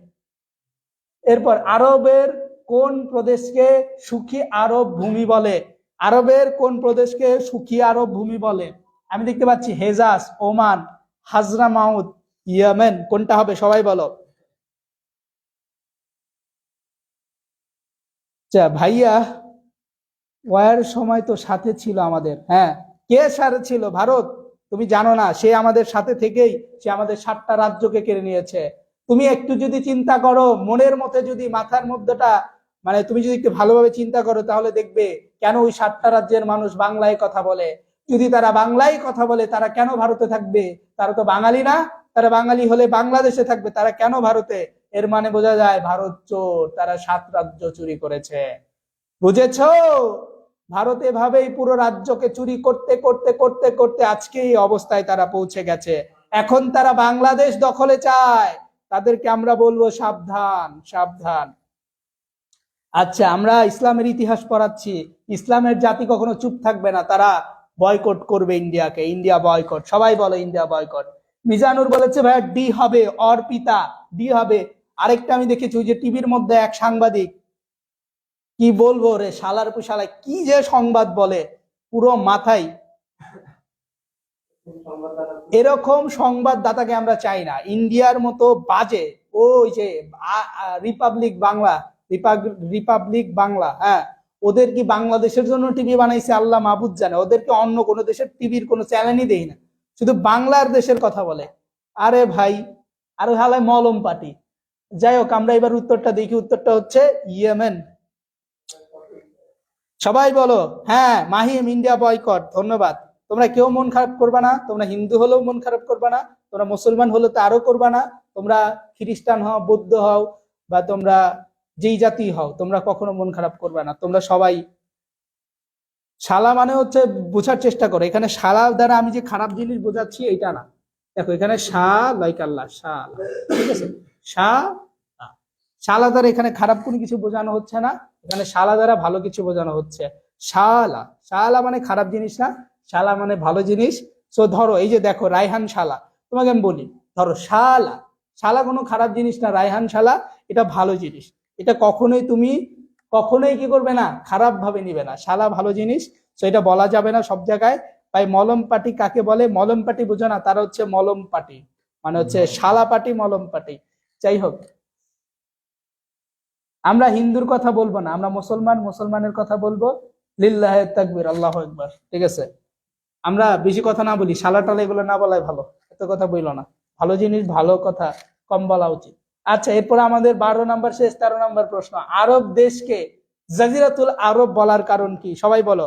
এরপর আরবের কোন প্রদেশকে সুখী আরব ভূমি বলে? আরবের কোন প্রদেশকে সুখী আরব ভূমি বলে? আমি দেখতে পাচ্ছি হেজাজ, ওমান, হাজরামাউত, ইয়েমেন। কোনটা হবে সবাই বলো। আচ্ছা ভাইয়া, ওয়ার সময় তো সাথে ছিল আমাদের। হ্যাঁ, কে সাথে ছিল? ভারত। তুমি জানো না, সে আমাদের সাথে থেকেই সে আমাদের 7টা রাজ্যকে কেড়ে নিয়েছে। তুমি একটু যদি চিন্তা করো, মনের মধ্যে যদি মাথার মধ্যেটা মানে তুমি যদি একটু ভালোভাবে চিন্তা করো, তাহলে দেখবে কেন ওই 7টা রাজ্যের মানুষ বাংলায় কথা বলে। যদি তারা বাংলায় কথা বলে, তারা কেন ভারতে থাকবে? তারা তো বাঙালি না। তারা বাঙালি হলে বাংলাদেশে থাকবে, তারা কেন ভারতে? এর মানে বোঝা যায় ভারত চোর, তারা 7 রাজ্য চুরি করেছে। বুঝেছো? ভারত এভাবেই পুরো রাজ্যকে চুরি করতে করতে করতে করতে আজকে এই অবস্থায় তারা পৌঁছে গেছে। এখন তারা বাংলাদেশ দখলে চায়। তাদেরকে আমরা বলবো সাবধান, সাবধান। আচ্ছা, আমরা ইসলামের ইতিহাস পড়াচ্ছি। ইসলামের জাতি কখনো চুপ থাকবে না, তারা বয়কট করবে ইন্ডিয়াকে। ইন্ডিয়া বয়কট, সবাই বলো ইন্ডিয়া বয়কট। মিজানুর বলেছে ভাইয়া ডি হবে, অর্পিতা ডি হবে। আরেকটা আমি দেখেছি ওই যে টিভির মধ্যে এক সাংবাদিক, কি বলবো রে, শালার পুশালা কি যে সংবাদ বলে, পুরো মাথায়। এরকম সংবাদদাতাকে আমরা চাই না, ইন্ডিয়ার মতো বাজে। ওই যে রিপাবলিক বাংলা, রিপাবলিক বাংলা, হ্যাঁ, ওদের কি বাংলাদেশের জন্য টিভি বানাইছে আল্লাহ মাহবুদ জানে। ওদেরকে অন্য কোনো দেশের টিভির কোনো চ্যানেলই দেই না, শুধু বাংলার দেশের কথা বলে। আরে ভাই, আরে হালায় মলম পাটি। যাই হোক, আমরা এবার উত্তরটা দেখি। উত্তরটা হচ্ছে ইয়েমেন। সবাই বলো হ্যাঁ, মাহিম ইন্ডিয়া বয়কট। ধন্যবাদ। তোমরা কেউ মন খারাপ করবা না, তোমরা হিন্দু হলেও মন খারাপ করবা না, তোমরা মুসলমান হলে তো আরো করবা না, তোমরা খ্রিস্টান হও, বৌদ্ধ হও, বা তোমরা যেই জাতি হও, তোমরা কখনো মন খারাপ করবা না। তোমরা সবাই শালা মানে হচ্ছে, বোঝার চেষ্টা করো, এখানে শালা দ্বারা আমি যে খারাপ জিনিস বোঝাচ্ছি এইটা না। দেখো এখানে শাহ লাইক আল্লাহ, শালা, ঠিক আছে? শাহ, শালা দ্বারা এখানে খারাপ কোনো কিছু বোঝানো হচ্ছে না, এখানে শালা দ্বারা ভালো কিছু বোঝানো হচ্ছে। শালা, শালা মানে খারাপ জিনিস না, শালা মানে ভালো জিনিস। সো ধরো এই যে দেখো রায়হান শালা, তোমাকে আমি বলি, ধরো শালা, শালা কোনো খারাপ জিনিস না, রায়হান শালা এটা ভালো জিনিস। এটা কখনোই তুমি কখনোই কি করবে না, খারাপ ভাবে নিবে না। শালা ভালো জিনিস, তো এটা বলা যাবে না সব জায়গায়। তাই মলম পাটি কাকে বলে? মলম পাটি বোঝো না, তারা হচ্ছে মলম পাটি, মানে হচ্ছে শালা পাটি, মলম পাটি। যাই হোক, আমরা হিন্দুর কথা বলবো না, আমরা মুসলমান, মুসলমানের কথা বলবো। লিল্লাহে তাকবীর, আল্লাহু আকবার। ঠিক আছে, আমরা বেশি কথা না বলি, শালা টালা এগুলো না বলাই ভালো। এত কথা বইলো না, ভালো জিনিস ভালো কথা কম বলা উচিত। আচ্ছা, এরপর আমাদের 12 নম্বর শেষ, 13 নম্বর প্রশ্ন। আরব দেশকে জাজিরাতুল আরব বলার কারণ কি? সবাই বলো।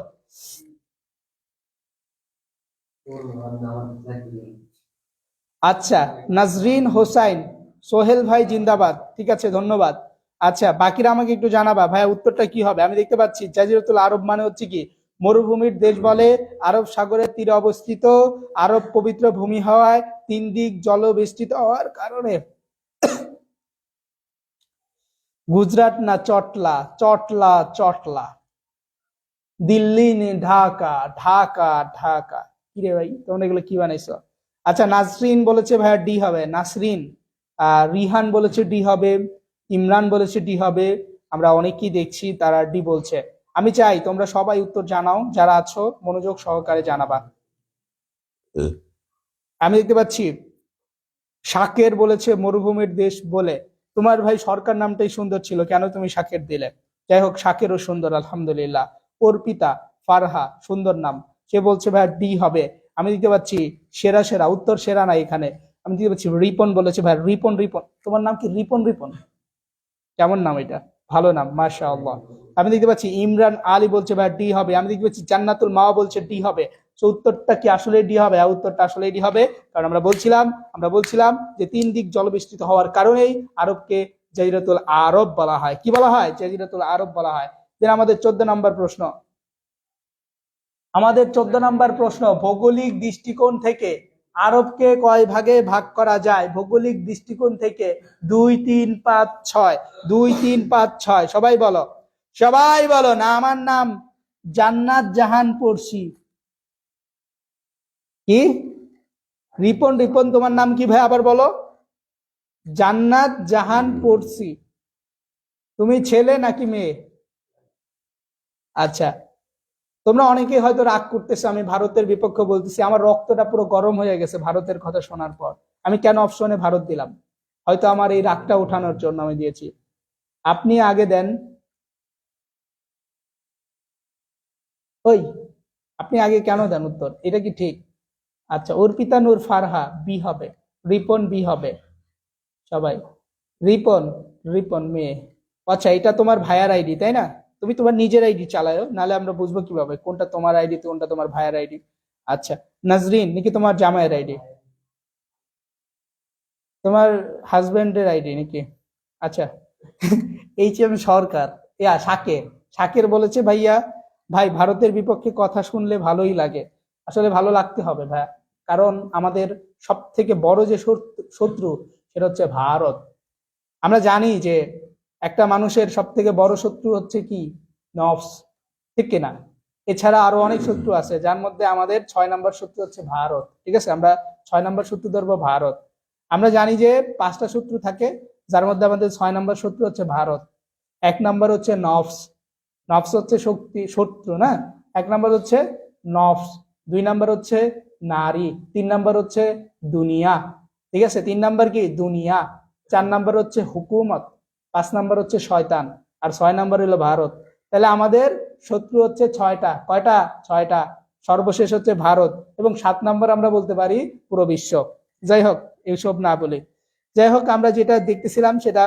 আচ্ছা, নাজরিন হোসাইন, সোহেল ভাই জিন্দাবাদ। ঠিক আছে, ধন্যবাদ। আচ্ছা, বাকিরা আমাকে একটু জানাবা ভাইয়া উত্তরটা কি হবে। আমি দেখতে পাচ্ছি জাজিরাতুল আরব মানে হচ্ছে কি, মরুভূমির দেশ বলে, আরব সাগরের তীরে অবস্থিত, আরব পবিত্র ভূমি হওয়ায়, 3 দিক জলবেষ্টিত হওয়ার কারণে। গুজরাট না চটলা? চটলা, চটলা। দিল্লি নে ঢাকা? ঢাকা, ঢাকা। কিরে ভাই, তোমরা এগুলো কি বানাইছো? আচ্ছা, নাসরিন বলেছে ভাইয়া ডি হবে, নাসরিন। রিহান বলেছে ডি হবে, ইমরান বলেছে ডি হবে। আমরা অনেকেই দেখছি তারা ডি বলছে। আমি চাই তোমরা সবাই উত্তর জানাও, যারা আছো মনোযোগ সহকারে জানাবা। আমি দেখতে পাচ্ছি শাকের বলেছে মরুভূমির দেশ বলে। তোমার ভাই সরকার নামটাই সুন্দর ছিল, কেন তুমি শাকের দিলে? যাই হোক, শাকেরও সুন্দর আলহামদুলিল্লাহ। অর্পিতা, ফারহা, সুন্দর নাম। সে বলছে ভাই ডি হবে। আমি দেখতে পাচ্ছি সেরা সেরা, উত্তর সেরা নাই এখানে। আমি দেখতে পাচ্ছি রিপন বলেছে ভাই, রিপন, রিপন। তোমার নাম কি রিপন? রিপন কেমন নাম এটা, ভালো নাম, মাশাআল্লাহ। আমি দেখতে পাচ্ছি ইমরান আলী বলছে ভাই ডি হবে। আমি দেখতে পাচ্ছি জান্নাতুল মাওয়া বলছে ডি হবে। তো উত্তরটা কি আসলে ডি হবে? উত্তরটা আসলে ডি হবে, কারণ আমরা বলছিলাম যে 3 দিক জলবেষ্টিত হওয়ার কারণেই আরবকে জাজিরাতুল আরব বলা হয়। কি বলা হয়? জাজিরাতুল আরব বলা হয়। দেন আমাদের 14 নম্বর প্রশ্ন। ভৌগোলিক দৃষ্টিকোণ থেকে আরবকে কয় ভাগে ভাগ করা যায়? ভৌগোলিক দৃষ্টিকোণ থেকে 2, 3, 5, 6। 2, 3, 5, 6, সবাই বলো, সবাই বলো না। আমার নাম জান্নাত জাহান পড়শি। কি? রিপন, রিপন তোমার নাম কি ভাই আবার বলো? জান্নাত জাহান পড়শি। তুমি ছেলে নাকি মেয়ে? আচ্ছা, তোমরা অনেকেই হয়তো রাগ করতেছো আমি ভারতের বিপক্ষে বলতেছি, আমার রক্তটা পুরো গরম হয়ে গেছে ভারতের কথা শোনার পর। আমি কেন অপশনে ভারত দিলাম? হয়তো আমার এই রাগটা উঠানোর জন্য আমি দিয়েছি। আপনি আগে দেন। ওই, আপনি আগে কেন দেন উত্তর? এটা কি ঠিক? আচ্ছা, অর্পিতা নূর ফারহা বি হবে, রিপন বি হবে। সবাই রিপন, রিপন মেয়ে। আচ্ছা, এটা তোমার ভাইয়ার আইডি তাই না? তুমি তোমার নিজের আইডি চালাও, নাহলে আমরা বুঝবো কিভাবে কোনটা তোমার আইডি কোনটা তোমার ভাইয়ার আইডি। আচ্ছা, নাজরিন নাকি তোমার জামাইয়ের আইডি? তোমার হাজবেন্ডের আইডি নাকি? আচ্ছা। এইচ এম সরকার, শাকের, শাকের বলেছে ভাইয়া, ভাই ভারতের বিপক্ষে কথা শুনলে ভালোই লাগে। আসলে ভালো লাগতে হবে ভাইয়া, কারণ আমাদের সব থেকে বড় যে শত্রু সেটা হচ্ছে ভারত। আমরা জানি যে একটা মানুষের সব থেকে বড় শত্রু হচ্ছে কি? নফস, ঠিক কিনা? এছাড়া আরো অনেক শত্রু আছে, যার মধ্যে আমাদের 6 নম্বর শত্রু হচ্ছে ভারত। ঠিক আছে, আমরা 6 নম্বর শত্রু ধরবো ভারত। আমরা জানি যে 5টা শত্রু থাকে, যার মধ্যে আমাদের 6 নম্বর শত্রু হচ্ছে ভারত। 1 নম্বর হচ্ছে নফস, নফস হচ্ছে শক্তি শত্রু না। 1 নম্বর হচ্ছে নফস, 2 নম্বর হচ্ছে নারী, 3 নম্বর হচ্ছে দুনিয়া। ঠিক আছে, 3 নম্বর কি? দুনিয়া। 4 নম্বর হচ্ছে হুকুমত, 5 নম্বর হচ্ছে শয়তান, আর 6 নম্বর হলো ভারত। তাহলে আমাদের শত্রু হচ্ছে 6টা। কয়টা? 6টা। সর্বশেষ হচ্ছে ভারত, এবং 7 নম্বর আমরা বলতে পারি পুরো বিশ্ব। যাই হোক, এইসব না বলে, যাই হোক, আমরা যেটা দেখতেছিলাম সেটা,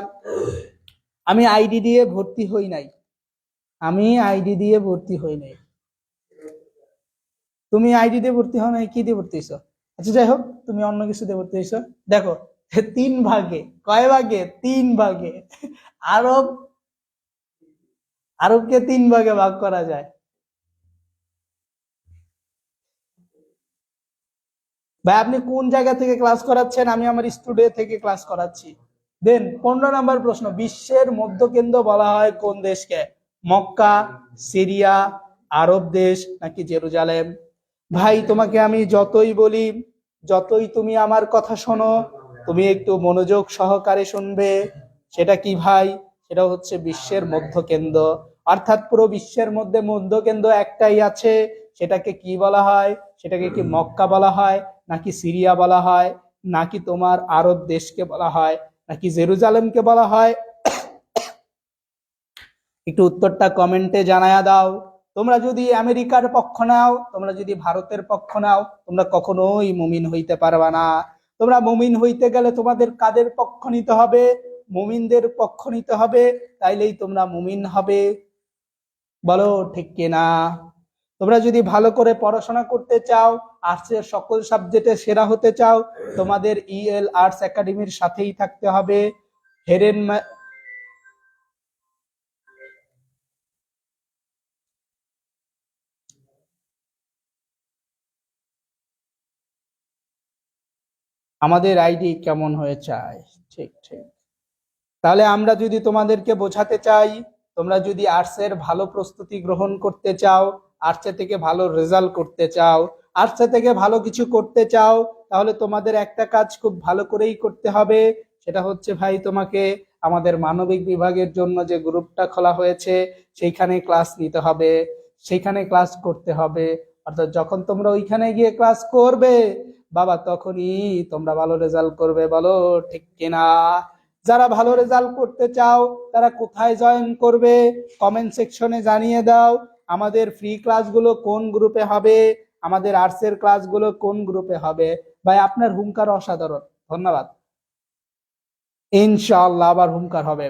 আমি আইডি দিয়ে ভর্তি হই নাই, আমি আইডি দিয়ে ভর্তি হই নাই। তুমি আইডি দিয়ে ভর্তি হও নাই, কি দিয়ে ভর্তি হইছো? আচ্ছা যাই হোক, তুমি অন্য কিছু দিয়ে ভর্তি হইছো। দেখো, 3 ভাগে, কয় ভাগে? 3 ভাগে। আরব, আরবকে 3 ভাগে ভাগ করা যায়। ভাই আপনি কোন জায়গা থেকে ক্লাস করাচ্ছেন? আমি আমার স্টুডিও থেকে ক্লাস করাচ্ছি। দেন 15 নম্বর প্রশ্ন, বিশ্বের মধ্যকেন্দ্র বলা হয় কোন দেশকে? মক্কা, সিরিয়া, আরব দেশ নাকি জেরুজালেম? ভাই তোমাকে আমি যতই বলি, যতই তুমি আমার কথা শোনো, তুমি একটু মনোযোগ সহকারে শুনবে। সেটা কি ভাই? সেটা হচ্ছে বিশ্বের মধ্যকেন্দ্র। অর্থাৎ পুরো বিশ্বের মধ্যে মধ্যকেন্দ্র একটাই আছে, সেটাকে কি বলা হয়? সেটাকে কি মক্কা বলা হয়, নাকি সিরিয়া বলা হয়, নাকি তোমার আরব দেশকে বলা হয়, নাকি জেরুজালেমকে বলা হয়? একটু উত্তরটা কমেন্টে জানায়া দাও। তোমরা যদি আমেরিকার পক্ষ নাও, তোমরা যদি ভারতের পক্ষ নাও, তোমরা কখনোই মুমিন হইতে পারবা না। তোমরা মুমিন হইতে গেলে তোমাদের কাদের পক্ষ নিতে হবে? মুমিনদের পক্ষ নিতে হবে, তাইলেই তোমরা মুমিন হবে। বলো ঠিক কিনা? তোমরা যদি ভালো করে পড়াশোনা করতে চাও, আর্টসের সকল সাবজেক্টে সেরা হতে চাও, তোমাদের ইএল আর্টস একাডেমির সাথেই থাকতে হবে। হেরেন আমাদের আইডি কেমন হয়ে চায়? ঠিক ঠিক। তাহলে আমরা যদি তোমাদেরকে বোঝাতে চাই, তোমরা যদি আর্টসের ভালো প্রস্তুতি গ্রহণ করতে চাও, আর্টসে থেকে ভালো রেজাল্ট করতে চাও, আর্টসে থেকে ভালো কিছু করতে চাও, তাহলে তোমাদের একটা কাজ খুব ভালো করেই করতে হবে। সেটা হচ্ছে ভাই, তোমাকে আমাদের মানবিক বিভাগের জন্য যে গ্রুপটা খোলা হয়েছে সেইখানে ক্লাস নিতে হবে, সেইখানে ক্লাস করতে হবে। অর্থাৎ যখন তোমরা ওইখানে গিয়ে ক্লাস করবে বাবা, তখনই তোমরা ভালো রেজাল্ট করবে। বলো ঠিক কিনা? যারা ভালো রেজাল্ট করতে চাও তারা কোথায় জয়েন করবে? কমেন্ট সেকশনে জানিয়ে দাও। আমাদের ফ্রি ক্লাসগুলো কোন গ্রুপে হবে, আমাদের আর্টসের ক্লাসগুলো কোন গ্রুপে হবে। ভাই আপনার হুঙ্কার অসাধারণ, ধন্যবাদ। ইনশাআল্লাহ আবার হুঙ্কার হবে।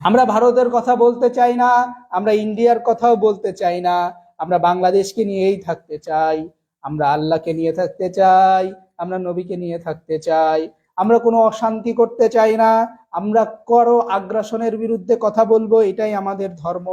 আমরা ভারতের কথা বলতে চাই না, আমরা ইন্ডিয়ার কথাও বলতে চাই না, আমরা বাংলাদেশকে নিয়েই থাকতে চাই। আমরা আল্লাহকে নিয়ে থাকতে চাই, আমরা নবীকে নিয়ে থাকতে চাই। আমরা কোনো অশান্তি করতে চাই না, আমরা কারো আগ্রাসনের বিরুদ্ধে কথা বলবো, এটাই আমাদের ধর্ম।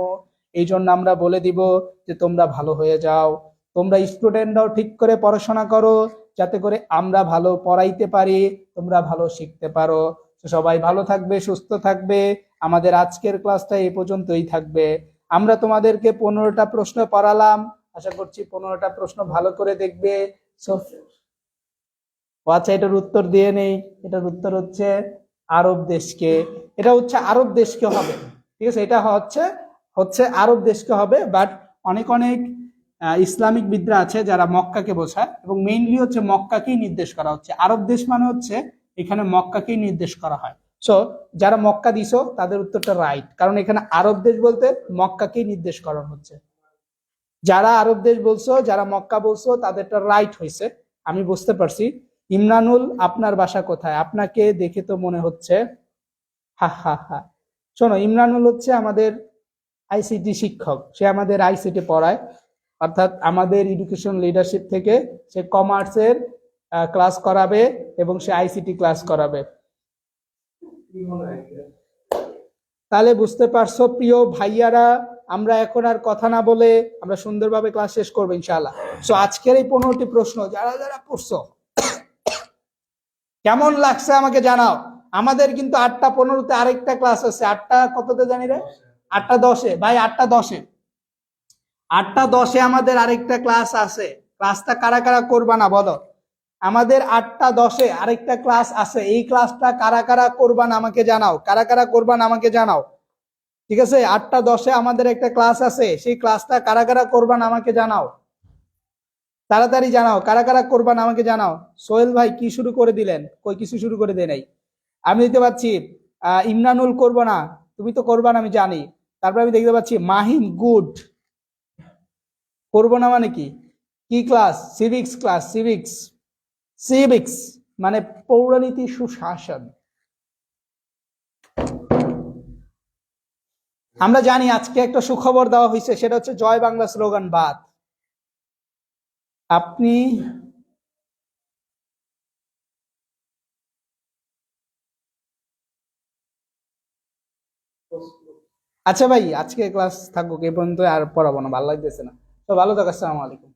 এই জন্য আমরা বলে দিব যে তোমরা ভালো হয়ে যাও, তোমরা স্টুডেন্টরাও ঠিক করে পড়াশোনা করো, যাতে করে আমরা ভালো পড়াইতে পারি, তোমরা ভালো শিখতে পারো। তো সবাই ভালো থাকবে, সুস্থ থাকবে। আমাদের আজকের ক্লাসটা এই পর্যন্তই থাকবে। আমরা তোমাদেরকে 15টা প্রশ্ন পড়ালাম, আশা করছি 15টা প্রশ্ন ভালো করে দেখবে। আচ্ছা, এটার উত্তর দিয়ে নেই। এটার উত্তর হচ্ছে আরব দেশকে, এটা হচ্ছে আরব দেশকে হবে, ঠিক আছে, এটা হচ্ছে হচ্ছে আরব দেশকে হবে, বাট অনেক অনেক ইসলামিক বিদ্যা আছে যারা মক্কাকে বোঝায়, এবং মেইনলি হচ্ছে মক্কাকেই নির্দেশ করা হচ্ছে। আরব দেশ মানে হচ্ছে এখানে মক্কাকেই নির্দেশ করা হয়। সো যারা মক্কা দিছো তাদের উত্তরটা রাইট, কারণ এখানে আরব দেশ বলতে মক্কাকেই নির্দেশ করা হচ্ছে। যারা আরব দেশ বলছো, যারা মক্কা বলছো, তাদেরটা রাইট হয়েছে, আমি বুঝতে পারছি। ইমরানুল, আপনার বাসা কোথায়? আপনাকে দেখে তো মনে হচ্ছে, হা হা হা। শোনো, ইমরানুল হচ্ছে আমাদের আইসিটি শিক্ষক, সে আমাদের আইসিটি পড়ায়, অর্থাৎ আমাদের এডুকেশন লিডারশিপ থেকে সে কমার্সের ক্লাস করাবে এবং সে আইসিটি ক্লাস করাবে। তাহলে বুঝতে পারছো প্রিয় ভাইয়ারা, আমরা এখন আর কথা না বলে আমরা সুন্দরভাবে ক্লাস শেষ করবো ইনশাআল্লাহ। সো আজকের এই 15টি প্রশ্ন যারা যারা পড়ছো কেমন লাগছে আমাকে জানাও। আমাদের কিন্তু 8:15-তে আরেকটা ক্লাস আছে। 8টা কততে জানি রে? 8:10-এ ভাই, 8:10-এ, 8:10-এ আমাদের আরেকটা ক্লাস আছে। ক্লাসটা কারা কারা করবা না বলো? আমাদের 8:10-এ আরেকটা ক্লাস আছে, এই ক্লাসটা কারা কারা করবা না আমাকে জানাও, কারা কারা করবা না আমাকে জানাও, ঠিক আছে? 8:10-এ আমাদের একটা ক্লাস আছে, সেই ক্লাসটা কারা কারা করবা না আমাকে জানাও, তাড়াতাড়ি জানাও কারা কারা করবা না আমাকে জানাও। সোহেল ভাই কি শুরু করে দিলেন? কই কিছু শুরু করে দেয় নাই, আমি দেখতে পাচ্ছি। ইমরানুল করবো না, তুমি তো করবা না আমি জানি। তারপর আমি দেখতে পাচ্ছি মাহিম, গুড। করবো না মানে কি? কি class? Civics class, civics, civics মানে পৌরনীতি সুশাসন। আমরা জানি আজকে একটা সুখবর দেওয়া হয়েছে, সেটা হচ্ছে জয় বাংলা স্লোগান বাদ। আপনি আচ্ছা ভাই, আজকে ক্লাস থাকুক এই পর্যন্ত, আর পড়াবো না, ভালো লাগতেছে না। তো ভালো থাকো, আসসালামু আলাইকুম।